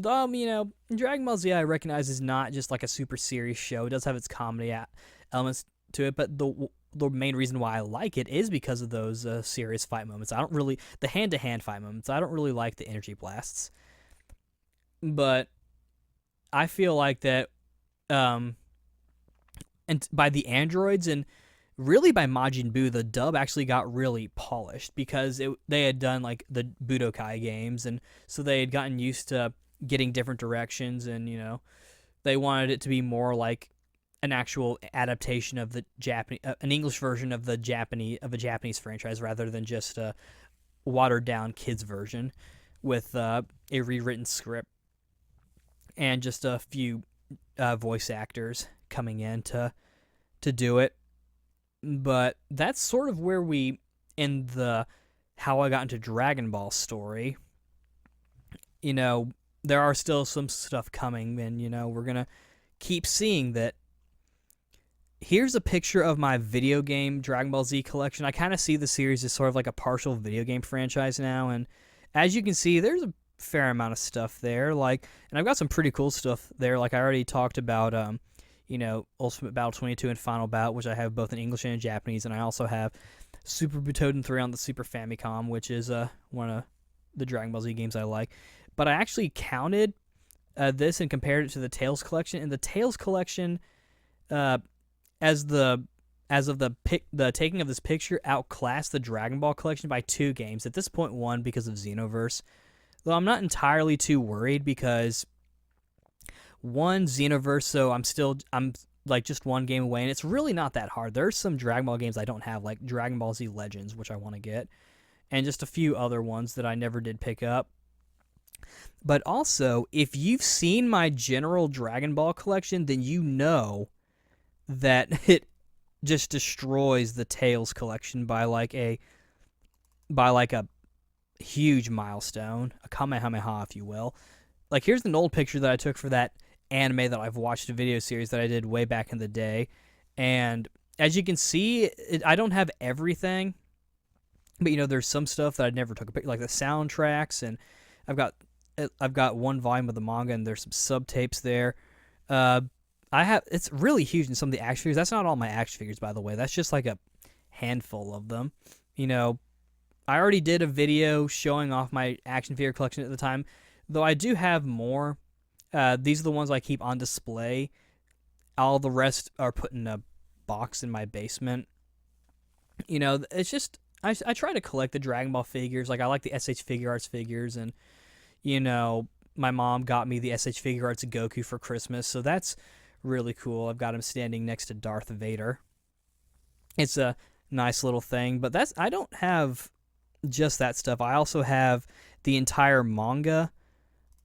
Dragon Ball Z I recognize is not just like a super serious show. It does have its comedy elements to it, but the main reason why I like it is because of those serious fight moments. The hand-to-hand fight moments. I don't really like the energy blasts, but I feel like that, and by the androids and really by Majin Buu, the dub actually got really polished because they had done like the Budokai games, and so they had gotten used to getting different directions, and they wanted it to be more like an actual adaptation of the Japanese, an English version of a Japanese franchise, rather than just a watered down kids version with a rewritten script and just a few voice actors coming in to do it. But that's sort of where we in the how I got into Dragon Ball story. There are still some stuff coming, and we're gonna keep seeing that. Here's a picture of my video game Dragon Ball Z collection. I kind of see the series as sort of like a partial video game franchise now, and as you can see, there's a fair amount of stuff there. And I've got some pretty cool stuff there. Like I already talked about, Ultimate Battle 22 and Final Bout, which I have both in English and in Japanese, and I also have Super Butoden 3 on the Super Famicom, which is one of the Dragon Ball Z games I like. But I actually counted this and compared it to the Tales collection, and the Tales collection, as of the taking of this picture, outclassed the Dragon Ball collection by 2 games. At this point, 1 because of Xenoverse. Though I'm not entirely too worried because 1 Xenoverse, so I'm like just 1 game away, and it's really not that hard. There's some Dragon Ball games I don't have, like Dragon Ball Z Legends, which I want to get, and just a few other ones that I never did pick up. But also, if you've seen my general Dragon Ball collection, then you know that it just destroys the Tales collection by like a huge milestone, a Kamehameha, if you will. Like, here's an old picture that I took for that anime that I've watched, a video series that I did way back in the day. And as you can see, I don't have everything, but there's some stuff that I never took a picture, like the soundtracks, and I've got 1 volume of the manga, and there's some sub-tapes there. It's really huge in some of the action figures. That's not all my action figures, by the way. That's just like a handful of them. I already did a video showing off my action figure collection at the time, though I do have more. These are the ones I keep on display. All the rest are put in a box in my basement. It's just, I try to collect the Dragon Ball figures. Like, I like the SH Figure Arts figures, and, my mom got me the SH Figure Arts of Goku for Christmas, so that's really cool. I've got him standing next to Darth Vader. It's a nice little thing, but I don't have just that stuff. I also have the entire manga,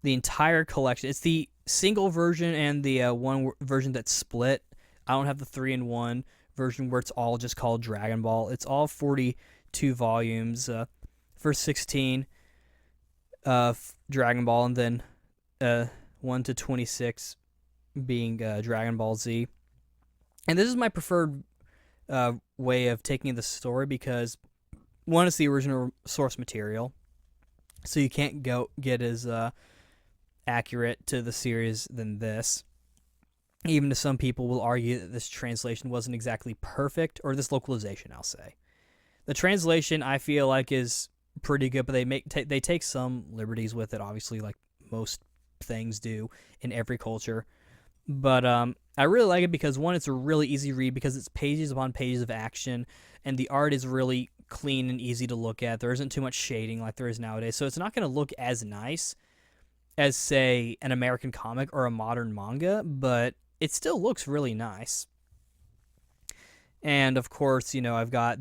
the entire collection. It's the single version and the one version that's split. I don't have the 3-in-1 version where it's all just called Dragon Ball. It's all 42 volumes, first 16 Dragon Ball, and then 1 to 26 being Dragon Ball Z. And this is my preferred way of taking the story because, 1, it's the original source material, so you can't get as accurate to the series than this. Even if some people will argue that this translation wasn't exactly perfect, or this localization, I'll say. The translation, I feel like, is pretty good, but they take some liberties with it, obviously, like most things do in every culture. But I really like it because, 1, it's a really easy read because it's pages upon pages of action, and the art is really clean and easy to look at. There isn't too much shading like there is nowadays, so it's not going to look as nice as, say, an American comic or a modern manga, but it still looks really nice. And of course, I've got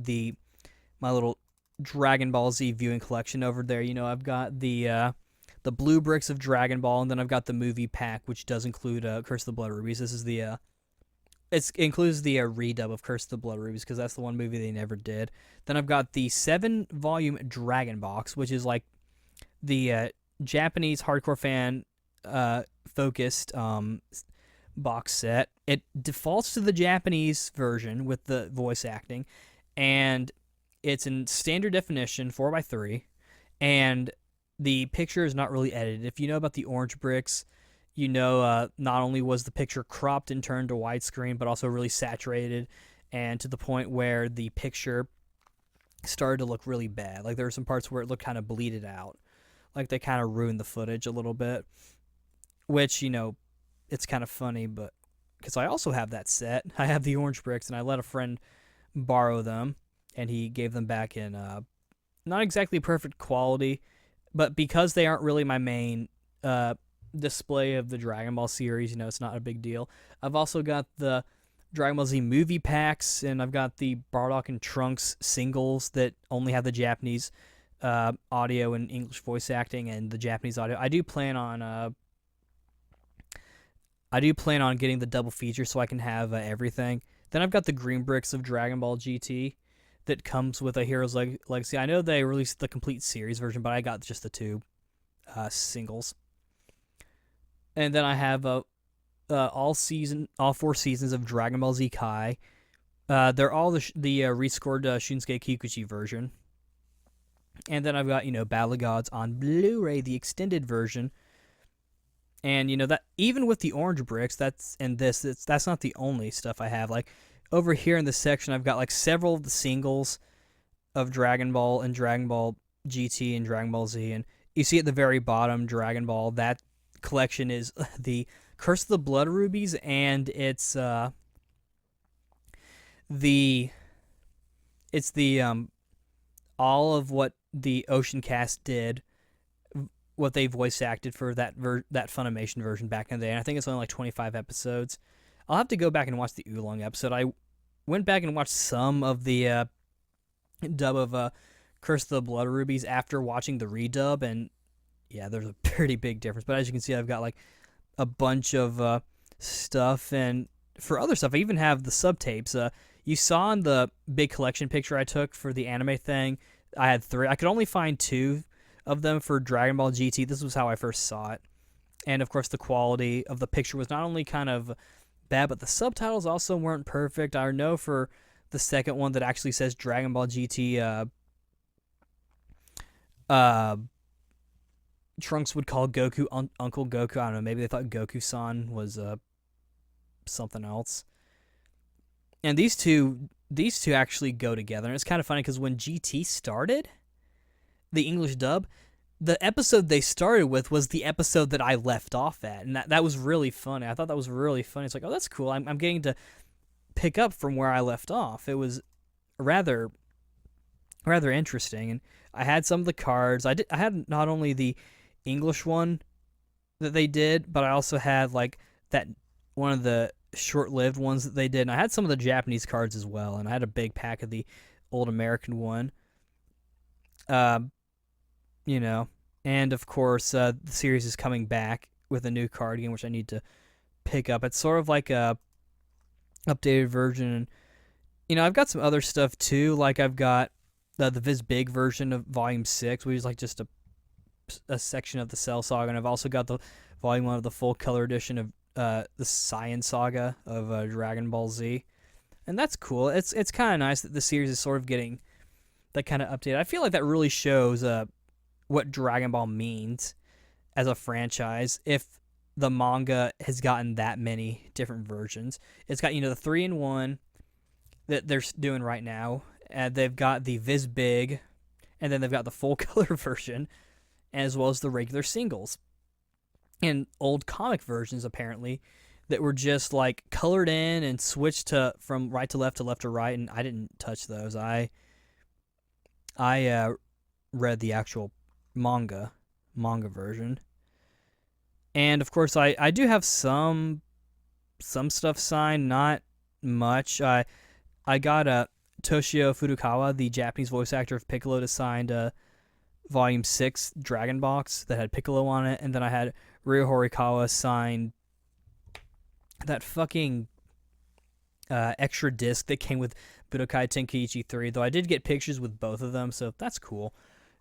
my little Dragon Ball Z viewing collection over there. I've got the blue bricks of Dragon Ball, and then I've got the movie pack, which does include Curse of the Blood Rubies. This is it includes the redub of Curse of the Blood Rubies because that's the one movie they never did. Then I've got the 7-volume Dragon Box, which is like the Japanese hardcore fan focused box set. It defaults to the Japanese version with the voice acting, and it's in standard definition 4:3, and the picture is not really edited. If you know about the orange bricks, not only was the picture cropped and turned to widescreen, but also really saturated, and to the point where the picture started to look really bad. Like there were some parts where it looked kind of bleeded out. Like they kind of ruined the footage a little bit, which, it's kind of funny, but because I also have that set. I have the orange bricks, and I let a friend borrow them, and he gave them back in not exactly perfect quality, but because they aren't really my main display of the Dragon Ball series, it's not a big deal. I've also got the Dragon Ball Z movie packs, and I've got the Bardock and Trunks singles that only have the Japanese audio and English voice acting and the Japanese audio. I do plan on getting the double feature so I can have everything. Then I've got the green bricks of Dragon Ball GT that comes with a Hero's Legacy. I know they released the complete series version, but I got just the 2 singles. And then I have all 4 seasons of Dragon Ball Z Kai. They're all the rescored Shunsuke Kikuchi version. And then I've got, Battle of Gods on Blu-ray, the extended version. And, that even with the orange bricks, that's not the only stuff I have. Like, over here in this section, I've got, like, several of the singles of Dragon Ball and Dragon Ball GT and Dragon Ball Z. And you see at the very bottom, Dragon Ball, that collection is the Curse of the Blood Rubies, and it's all of what the Ocean Cast did, what they voice acted for that Funimation version back in the day. And I think it's only like 25 episodes. I'll have to go back and watch the Oolong episode. I went back and watched some of the dub of Curse of the Blood Rubies after watching the redub, and yeah, there's a pretty big difference. But as you can see, I've got like a bunch of stuff, and for other stuff, I even have the subtapes. You saw in the big collection picture I took for the anime thing, I had 3. I could only find 2 of them for Dragon Ball GT. This was how I first saw it. And of course, the quality of the picture was not only kind of bad, but the subtitles also weren't perfect. I know for the second one that actually says Dragon Ball GT, Trunks would call Goku Uncle Goku. I don't know, maybe they thought Goku-san was something else. And these two actually go together. And it's kind of funny because when GT started, the English dub, the episode they started with was the episode that I left off at. And that was really funny. I thought that was really funny. It's like, oh, that's cool. I'm getting to pick up from where I left off. It was rather interesting. And I had some of the cards. I had not only the English one that they did, but I also had like that one of the short-lived ones that they did. And I had some of the Japanese cards as well. And I had a big pack of the old American one. And of course, the series is coming back with a new card game, which I need to pick up. It's sort of like a updated version. And, I've got some other stuff too. Like I've got the Viz Big version of Volume 6, which is like just a section of the Cell Saga. And I've also got the Volume 1 of the full color edition of the Saiyan Saga of Dragon Ball Z. And that's cool. It's kind of nice that the series is sort of getting that kind of update. I feel like that really shows what Dragon Ball means as a franchise. If the manga has gotten that many different versions, it's got the 3-in-1 that they're doing right now. They've got the Viz Big, and then they've got the full color version, as well as the regular singles and old comic versions apparently that were just like colored in and switched from right to left to right, and I didn't touch those. I I read the actual manga version, and of course I do have some stuff signed, not much. I got a Toshio Furukawa, the Japanese voice actor of Piccolo, to sign Volume 6 Dragon Box that had Piccolo on it, and then I had Ryo Horikawa sign that fucking extra disc that came with Budokai Tenkaichi 3, though I did get pictures with both of them, so that's cool.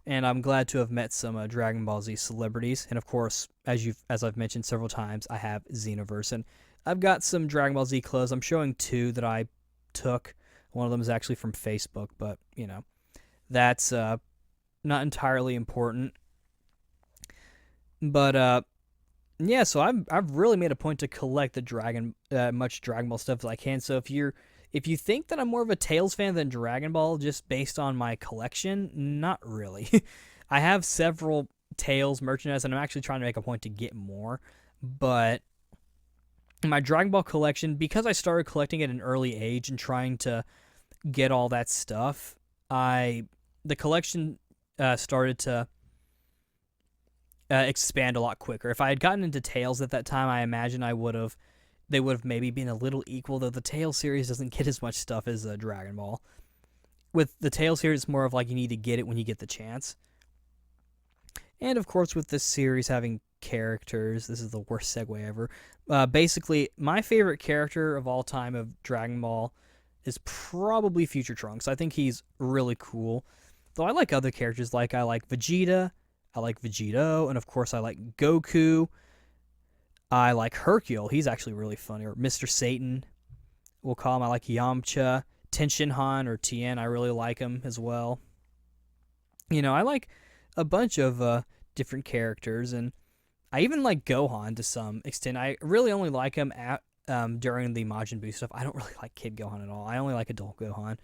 And I'm glad to have met some Dragon Ball Z celebrities. And of course, as I've mentioned several times, I have Xenoverse, and I've got some Dragon Ball Z clothes. I'm showing two that I took. One of them is actually from Facebook, but that's not entirely important. But yeah, so I've really made a point to collect the much Dragon Ball stuff as I can. So if you think that I'm more of a Tales fan than Dragon Ball just based on my collection, not really. I have several Tales merchandise, and I'm actually trying to make a point to get more. But my Dragon Ball collection, because I started collecting at an early age and trying to get all that stuff, the collection started to expand a lot quicker. If I had gotten into Tales at that time, I imagine they would have maybe been a little equal, though the Tales series doesn't get as much stuff as Dragon Ball. With the Tales series, it's more of like you need to get it when you get the chance. And of course, with this series having characters, this is the worst segue ever. Basically, my favorite character of all time of Dragon Ball is probably Future Trunks. I think he's really cool. Though I like other characters, like I like Vegeta, I like Vegito, and of course I like Goku. I like Hercule. He's actually really funny. Or Mr. Satan, we'll call him. I like Yamcha. Tenshinhan or Tien, I really like him as well. I like a bunch of different characters, and I even like Gohan to some extent. I really only like him during the Majin Buu stuff. I don't really like Kid Gohan at all. I only like adult Gohan.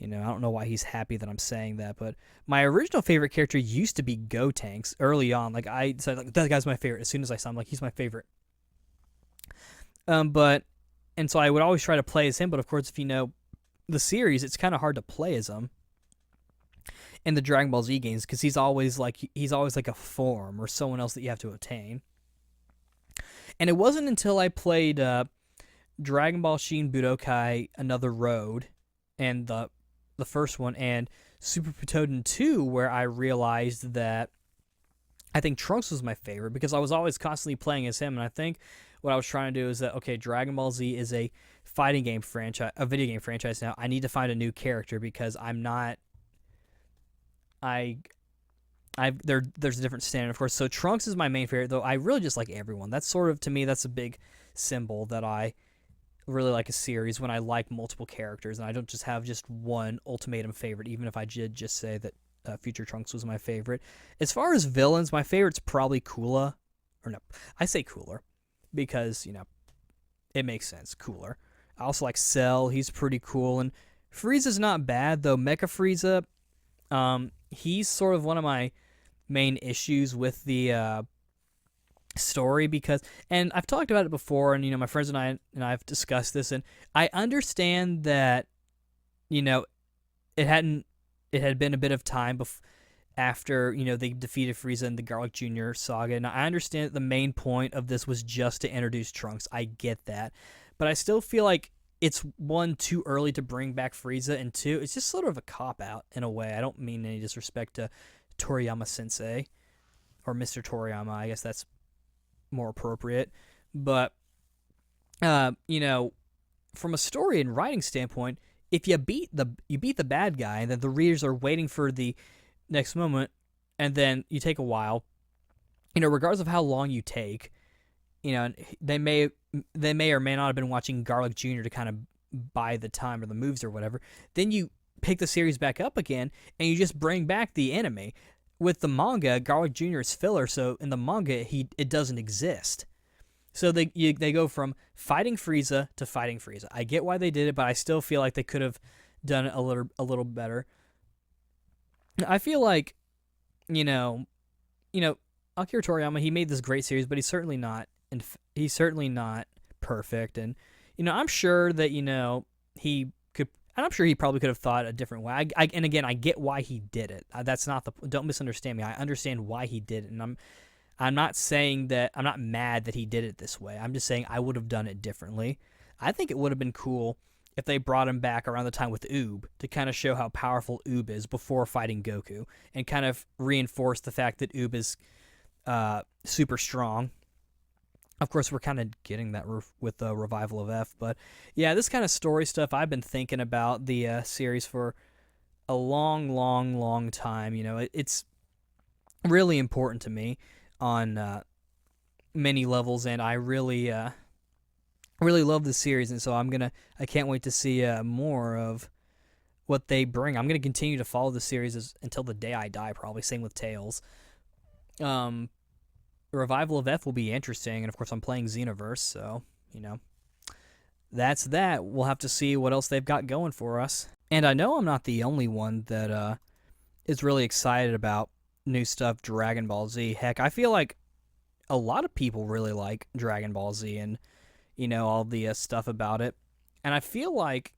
I don't know why he's happy that I'm saying that, but my original favorite character used to be Gotenks early on. Like I said, that guy's my favorite. As soon as I saw him, he's my favorite. And so I would always try to play as him. But of course, if you know the series, it's kind of hard to play as him in the Dragon Ball Z games because he's always like a form or someone else that you have to obtain. And it wasn't until I played Dragon Ball Shin Budokai Another Road and the first one and Super Butoden 2 where I realized that I think Trunks was my favorite because I was always constantly playing as him, and I think what I was trying to do is that, okay, Dragon Ball Z is a fighting game franchise, a video game franchise now. I need to find a new character because I'm not there's a different standard, of course. So Trunks is my main favorite, though I really just like everyone. That's sort of, to me, that's a big symbol that I really like a series when I like multiple characters and I don't just have just one ultimatum favorite, even if I did just say that Future Trunks was my favorite. As far as villains, my favorite's probably Cooler. Or no, I say Cooler because, it makes sense. Cooler. I also like Cell. He's pretty cool. And Frieza's not bad, though. Mecha Frieza, he's sort of one of my main issues with the story because, and I've talked about it before, and my friends and I've discussed this, and I understand that it had been a bit of time after they defeated Frieza in the Garlic Jr. saga, and I understand that the main point of this was just to introduce Trunks. I get that, but I still feel like it's one, too early to bring back Frieza, and two, it's just sort of a cop-out in a way. I don't mean any disrespect to Toriyama Sensei or Mr. Toriyama. I guess that's more appropriate. But, from a story and writing standpoint, if you beat the bad guy, and then the readers are waiting for the next moment, and then you take a while, regardless of how long you take, they may or may not have been watching Garlic Jr. to kind of buy the time or the moves or whatever. Then you pick the series back up again, and you just bring back the enemy. With the manga, Garlic Jr. is filler, so in the manga, it doesn't exist. So they go from fighting Frieza to fighting Frieza. I get why they did it, but I still feel like they could have done it a little better. I feel like, Akira Toriyama, he made this great series, but he's certainly not perfect. And I'm sure that he could. And I'm sure he probably could have thought a different way. And again, I get why he did it. That's not the. Don't misunderstand me. I understand why he did it, and I'm not saying that I'm not mad that he did it this way. I'm just saying I would have done it differently. I think it would have been cool if they brought him back around the time with Oob to kind of show how powerful Oob is before fighting Goku, and kind of reinforce the fact that Oob is super strong. Of course, we're kind of getting that with the revival of F, but yeah, this kind of story stuff, I've been thinking about the series for a long, long, long time. You know, it's really important to me on many levels, and I really love the series, and so I can't wait to see more of what they bring. I'm gonna continue to follow the series until the day I die, probably. Same with Tails. Revival of F will be interesting, and of course I'm playing Xenoverse, so, you know, that's that. We'll have to see what else they've got going for us. And I know I'm not the only one that is really excited about new stuff Dragon Ball Z. Heck, I feel like a lot of people really like Dragon Ball Z and, you know, all the stuff about it. And I feel like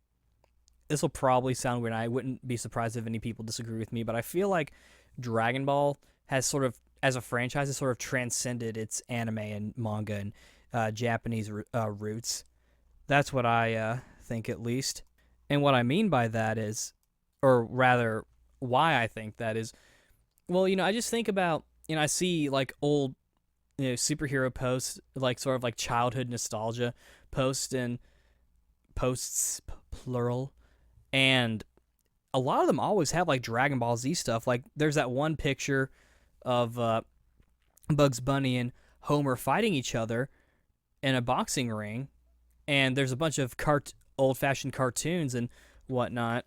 this will probably sound weird, and I wouldn't be surprised if any people disagree with me, but I feel like Dragon Ball has sort of, as a franchise, has sort of transcended its anime and manga and Japanese roots. That's what I think, at least. And what I mean by that is, or rather, why I think that is, well, you know, I just think about, you know, I see like old, you know, superhero posts, like sort of like childhood nostalgia posts, plural, and a lot of them always have like Dragon Ball Z stuff. Like there's that one picture of Bugs Bunny and Homer fighting each other in a boxing ring, and there's a bunch of old-fashioned cartoons and whatnot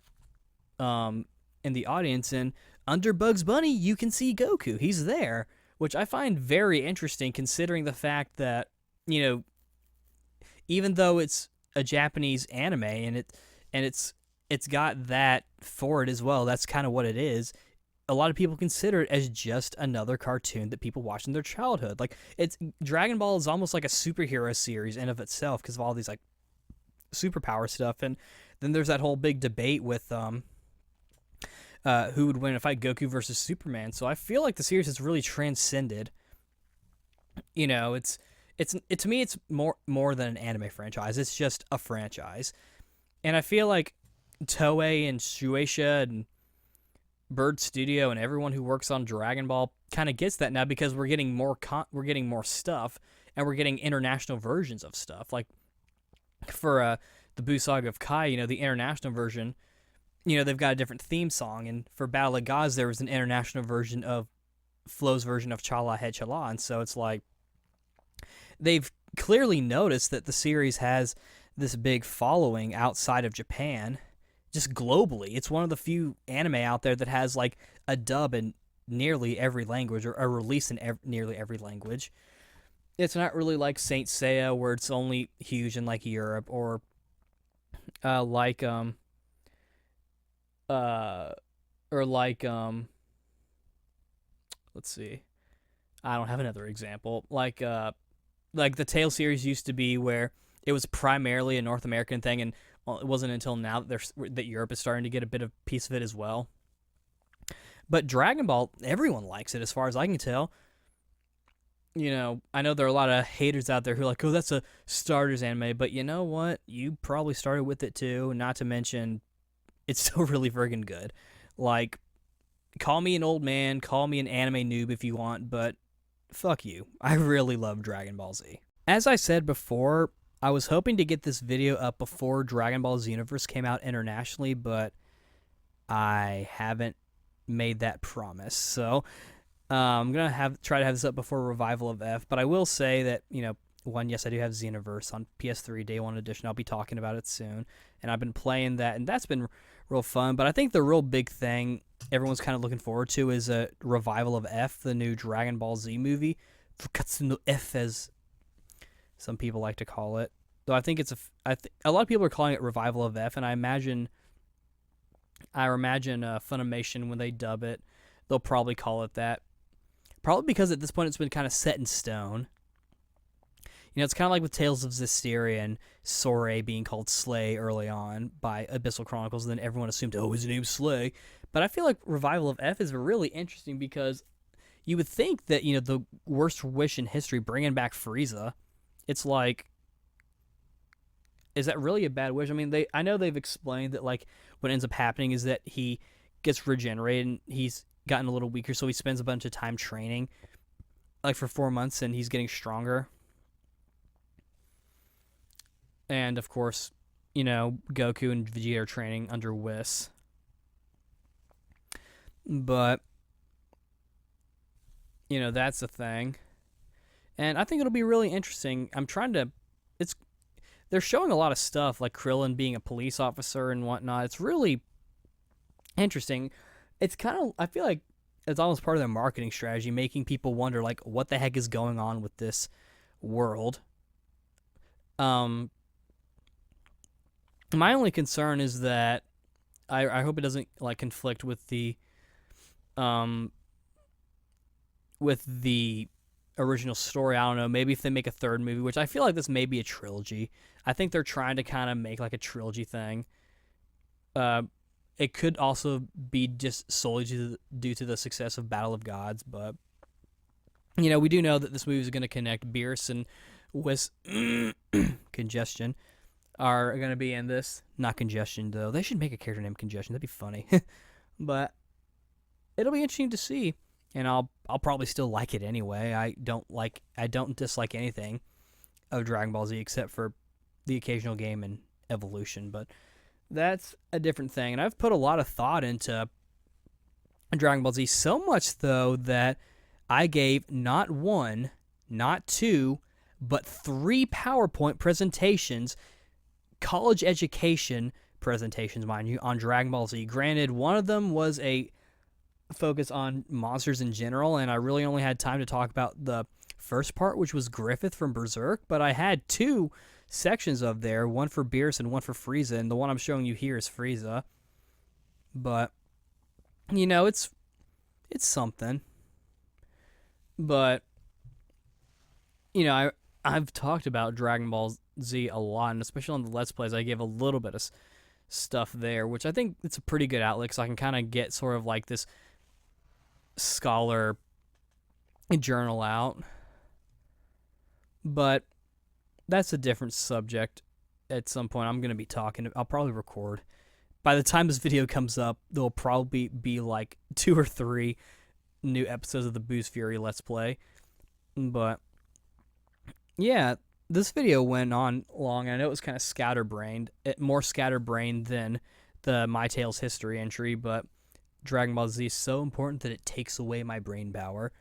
in the audience, and under Bugs Bunny you can see Goku. He's there, which I find very interesting, considering the fact that, you know, even though it's a Japanese anime and it's got that for it as well, that's kind of what it is. A lot of people consider it as just another cartoon that people watched in their childhood. Like, it's Dragon Ball is almost like a superhero series in of itself because of all these like superpower stuff. And then there's that whole big debate with who would win in a fight, Goku versus Superman. So I feel like the series has really transcended. You know, to me it's more than an anime franchise. It's just a franchise, and I feel like Toei and Shueisha and Bird Studio and everyone who works on Dragon Ball kind of gets that now, because we're getting more stuff, and we're getting international versions of stuff. Like for the Buu Saga of Kai, you know, the international version, you know, they've got a different theme song, and for Battle of Gods there was an international version of Flo's version of Chala He Chala, and so it's like they've clearly noticed that the series has this big following outside of Japan. Just globally, it's one of the few anime out there that has like a dub in nearly every language, or a release in nearly every language. It's not really like Saint Seiya, where it's only huge in like Europe, or let's see, I don't have another example. Like the Tale series used to be, where it was primarily a North American thing, and well, it wasn't until now that Europe is starting to get a bit of piece of it as well. But Dragon Ball, everyone likes it, as far as I can tell. You know, I know there are a lot of haters out there who are like, oh, that's a starter's anime, but you know what? You probably started with it too, not to mention, it's still really friggin' good. Like, call me an old man, call me an anime noob if you want, but fuck you. I really love Dragon Ball Z. As I said before, I was hoping to get this video up before Dragon Ball Xenoverse came out internationally, but I haven't made that promise. So I'm going to try to have this up before Revival of F, but I will say that, you know, yes, I do have Xenoverse on PS3 Day 1 Edition. I'll be talking about it soon, and I've been playing that, and that's been real fun. But I think the real big thing everyone's kind of looking forward to is a Revival of F, the new Dragon Ball Z movie. Fukatsu no F, as some people like to call it. Though I think a lot of people are calling it Revival of F, and I imagine Funimation, when they dub it, they'll probably call it that. Probably because at this point it's been kind of set in stone. It's kind of like with Tales of Zestiria and Sore being called Slay early on by Abyssal Chronicles, and then everyone assumed, oh, his name's Slay. But I feel like Revival of F is really interesting because you would think that, the worst wish in history, bringing back Frieza, it's like, is that really a bad wish? I mean, I know they've explained that, like, what ends up happening is that he gets regenerated and he's gotten a little weaker, so he spends a bunch of time training, like, for 4 months, and he's getting stronger. And, of course, Goku and Vegeta are training under Whis. But, that's the thing. And I think it'll be really interesting. They're showing a lot of stuff, like Krillin being a police officer and whatnot. It's really interesting. It's kind of, I feel like it's almost part of their marketing strategy, making people wonder, like, what the heck is going on with this world. My only concern is that I hope it doesn't, like, conflict with the original story. I don't know. Maybe if they make a third movie, which I feel like this may be a trilogy. I think they're trying to kind of make, like, a trilogy thing. It could also be just solely due to the success of Battle of Gods, but we do know that this movie is going to connect. Beerus and Whis Congestion are going to be in this. Not Congestion, though. They should make a character named Congestion. That'd be funny. But it'll be interesting to see, and I'll probably still like it anyway. I don't dislike anything of Dragon Ball Z except for the occasional game and Evolution, but that's a different thing. And I've put a lot of thought into Dragon Ball Z, so much though that I gave not one, not two, but 3 PowerPoint presentations, college education presentations, mind you, on Dragon Ball Z. Granted, one of them was a focus on monsters in general, and I really only had time to talk about the first part, which was Griffith from Berserk, but I had 2 sections of there, one for Beerus and one for Frieza, and the one I'm showing you here is Frieza. But it's something. But I've talked about Dragon Ball Z a lot, and especially on the Let's Plays, I give a little bit of stuff there, which I think it's a pretty good outlet, so I can kind of get sort of like this scholar journal out. But that's a different subject. At some point, I'm going to be talking. I'll probably record. By the time this video comes up, there'll probably be like 2 or 3 new episodes of the Boost Fury Let's Play. But yeah, this video went on long. I know it was kind of scatterbrained. More scatterbrained than the My Tales history entry, but Dragon Ball Z is so important that it takes away my brain power.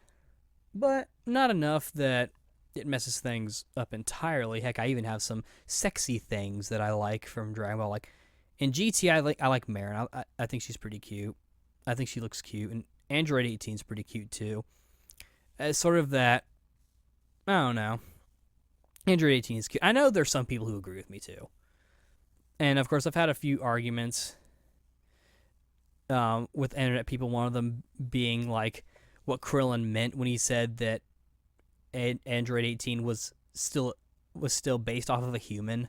But not enough that it messes things up entirely. Heck, I even have some sexy things that I like from Dragon Ball. Like in GT, I like Marin. I think she's pretty cute. I think she looks cute, and Android 18 is pretty cute too. It's sort of that. I don't know. Android 18 is cute. I know there's some people who agree with me too, and of course I've had a few arguments with internet people. One of them being like what Krillin meant when he said that Android 18 was still based off of a human.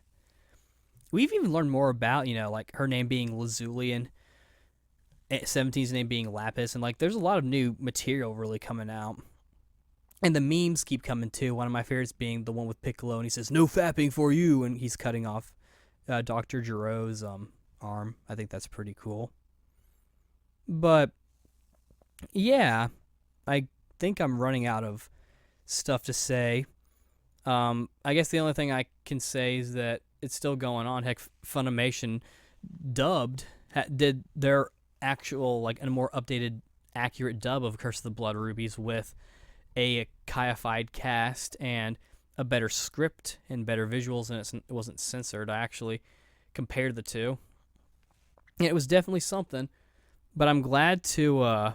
We've even learned more about, like her name being Lazuli and 17's name being Lapis, and like there's a lot of new material really coming out. And the memes keep coming too. One of my favorites being the one with Piccolo, and he says, "No fapping for you," and he's cutting off Dr. Giro's arm. I think that's pretty cool. But yeah, I think I'm running out of stuff to say. I guess the only thing I can say is that it's still going on. Heck, Funimation did their actual, like, a more updated, accurate dub of Curse of the Blood Rubies with a Kaiified cast and a better script and better visuals, and it wasn't censored. I actually compared the two. And it was definitely something, but I'm glad to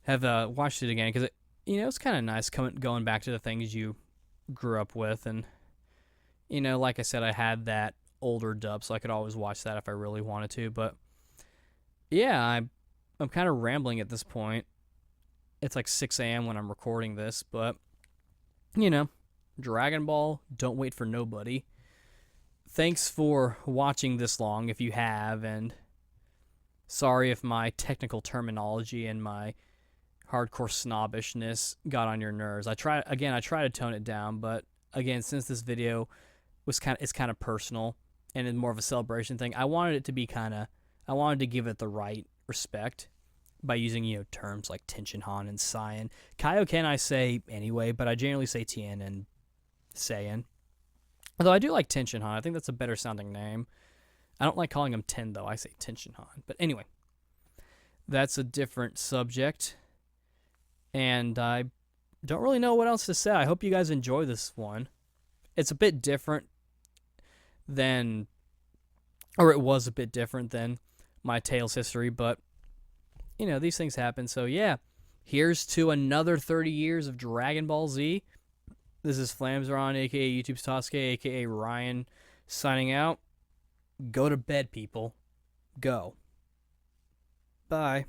have watched it again, because it's kind of nice going back to the things you grew up with. And like I said, I had that older dub, so I could always watch that if I really wanted to. But yeah, I'm kind of rambling at this point. It's like 6 a.m. when I'm recording this, but Dragon Ball, don't wait for nobody. Thanks for watching this long if you have, and sorry if my technical terminology and my hardcore snobbishness got on your nerves. I try to tone it down, but again, since this video it's kind of personal and it's more of a celebration thing, I wanted to give it the right respect by using, terms like Tenshinhan and Saiyan. Kaioken I say anyway, but I generally say Tien and Saiyan. Although I do like Tenshinhan. I think that's a better sounding name. I don't like calling him Ten, though. I say Tenshinhan. But anyway, that's a different subject. And I don't really know what else to say. I hope you guys enjoy this one. It's a bit different than, or it was a bit different than my Tales history, but, these things happen. So, yeah, here's to another 30 years of Dragon Ball Z. This is Flamzeron, a.k.a. YouTube's Tasuke, a.k.a. Ryan, signing out. Go to bed, people. Go. Bye.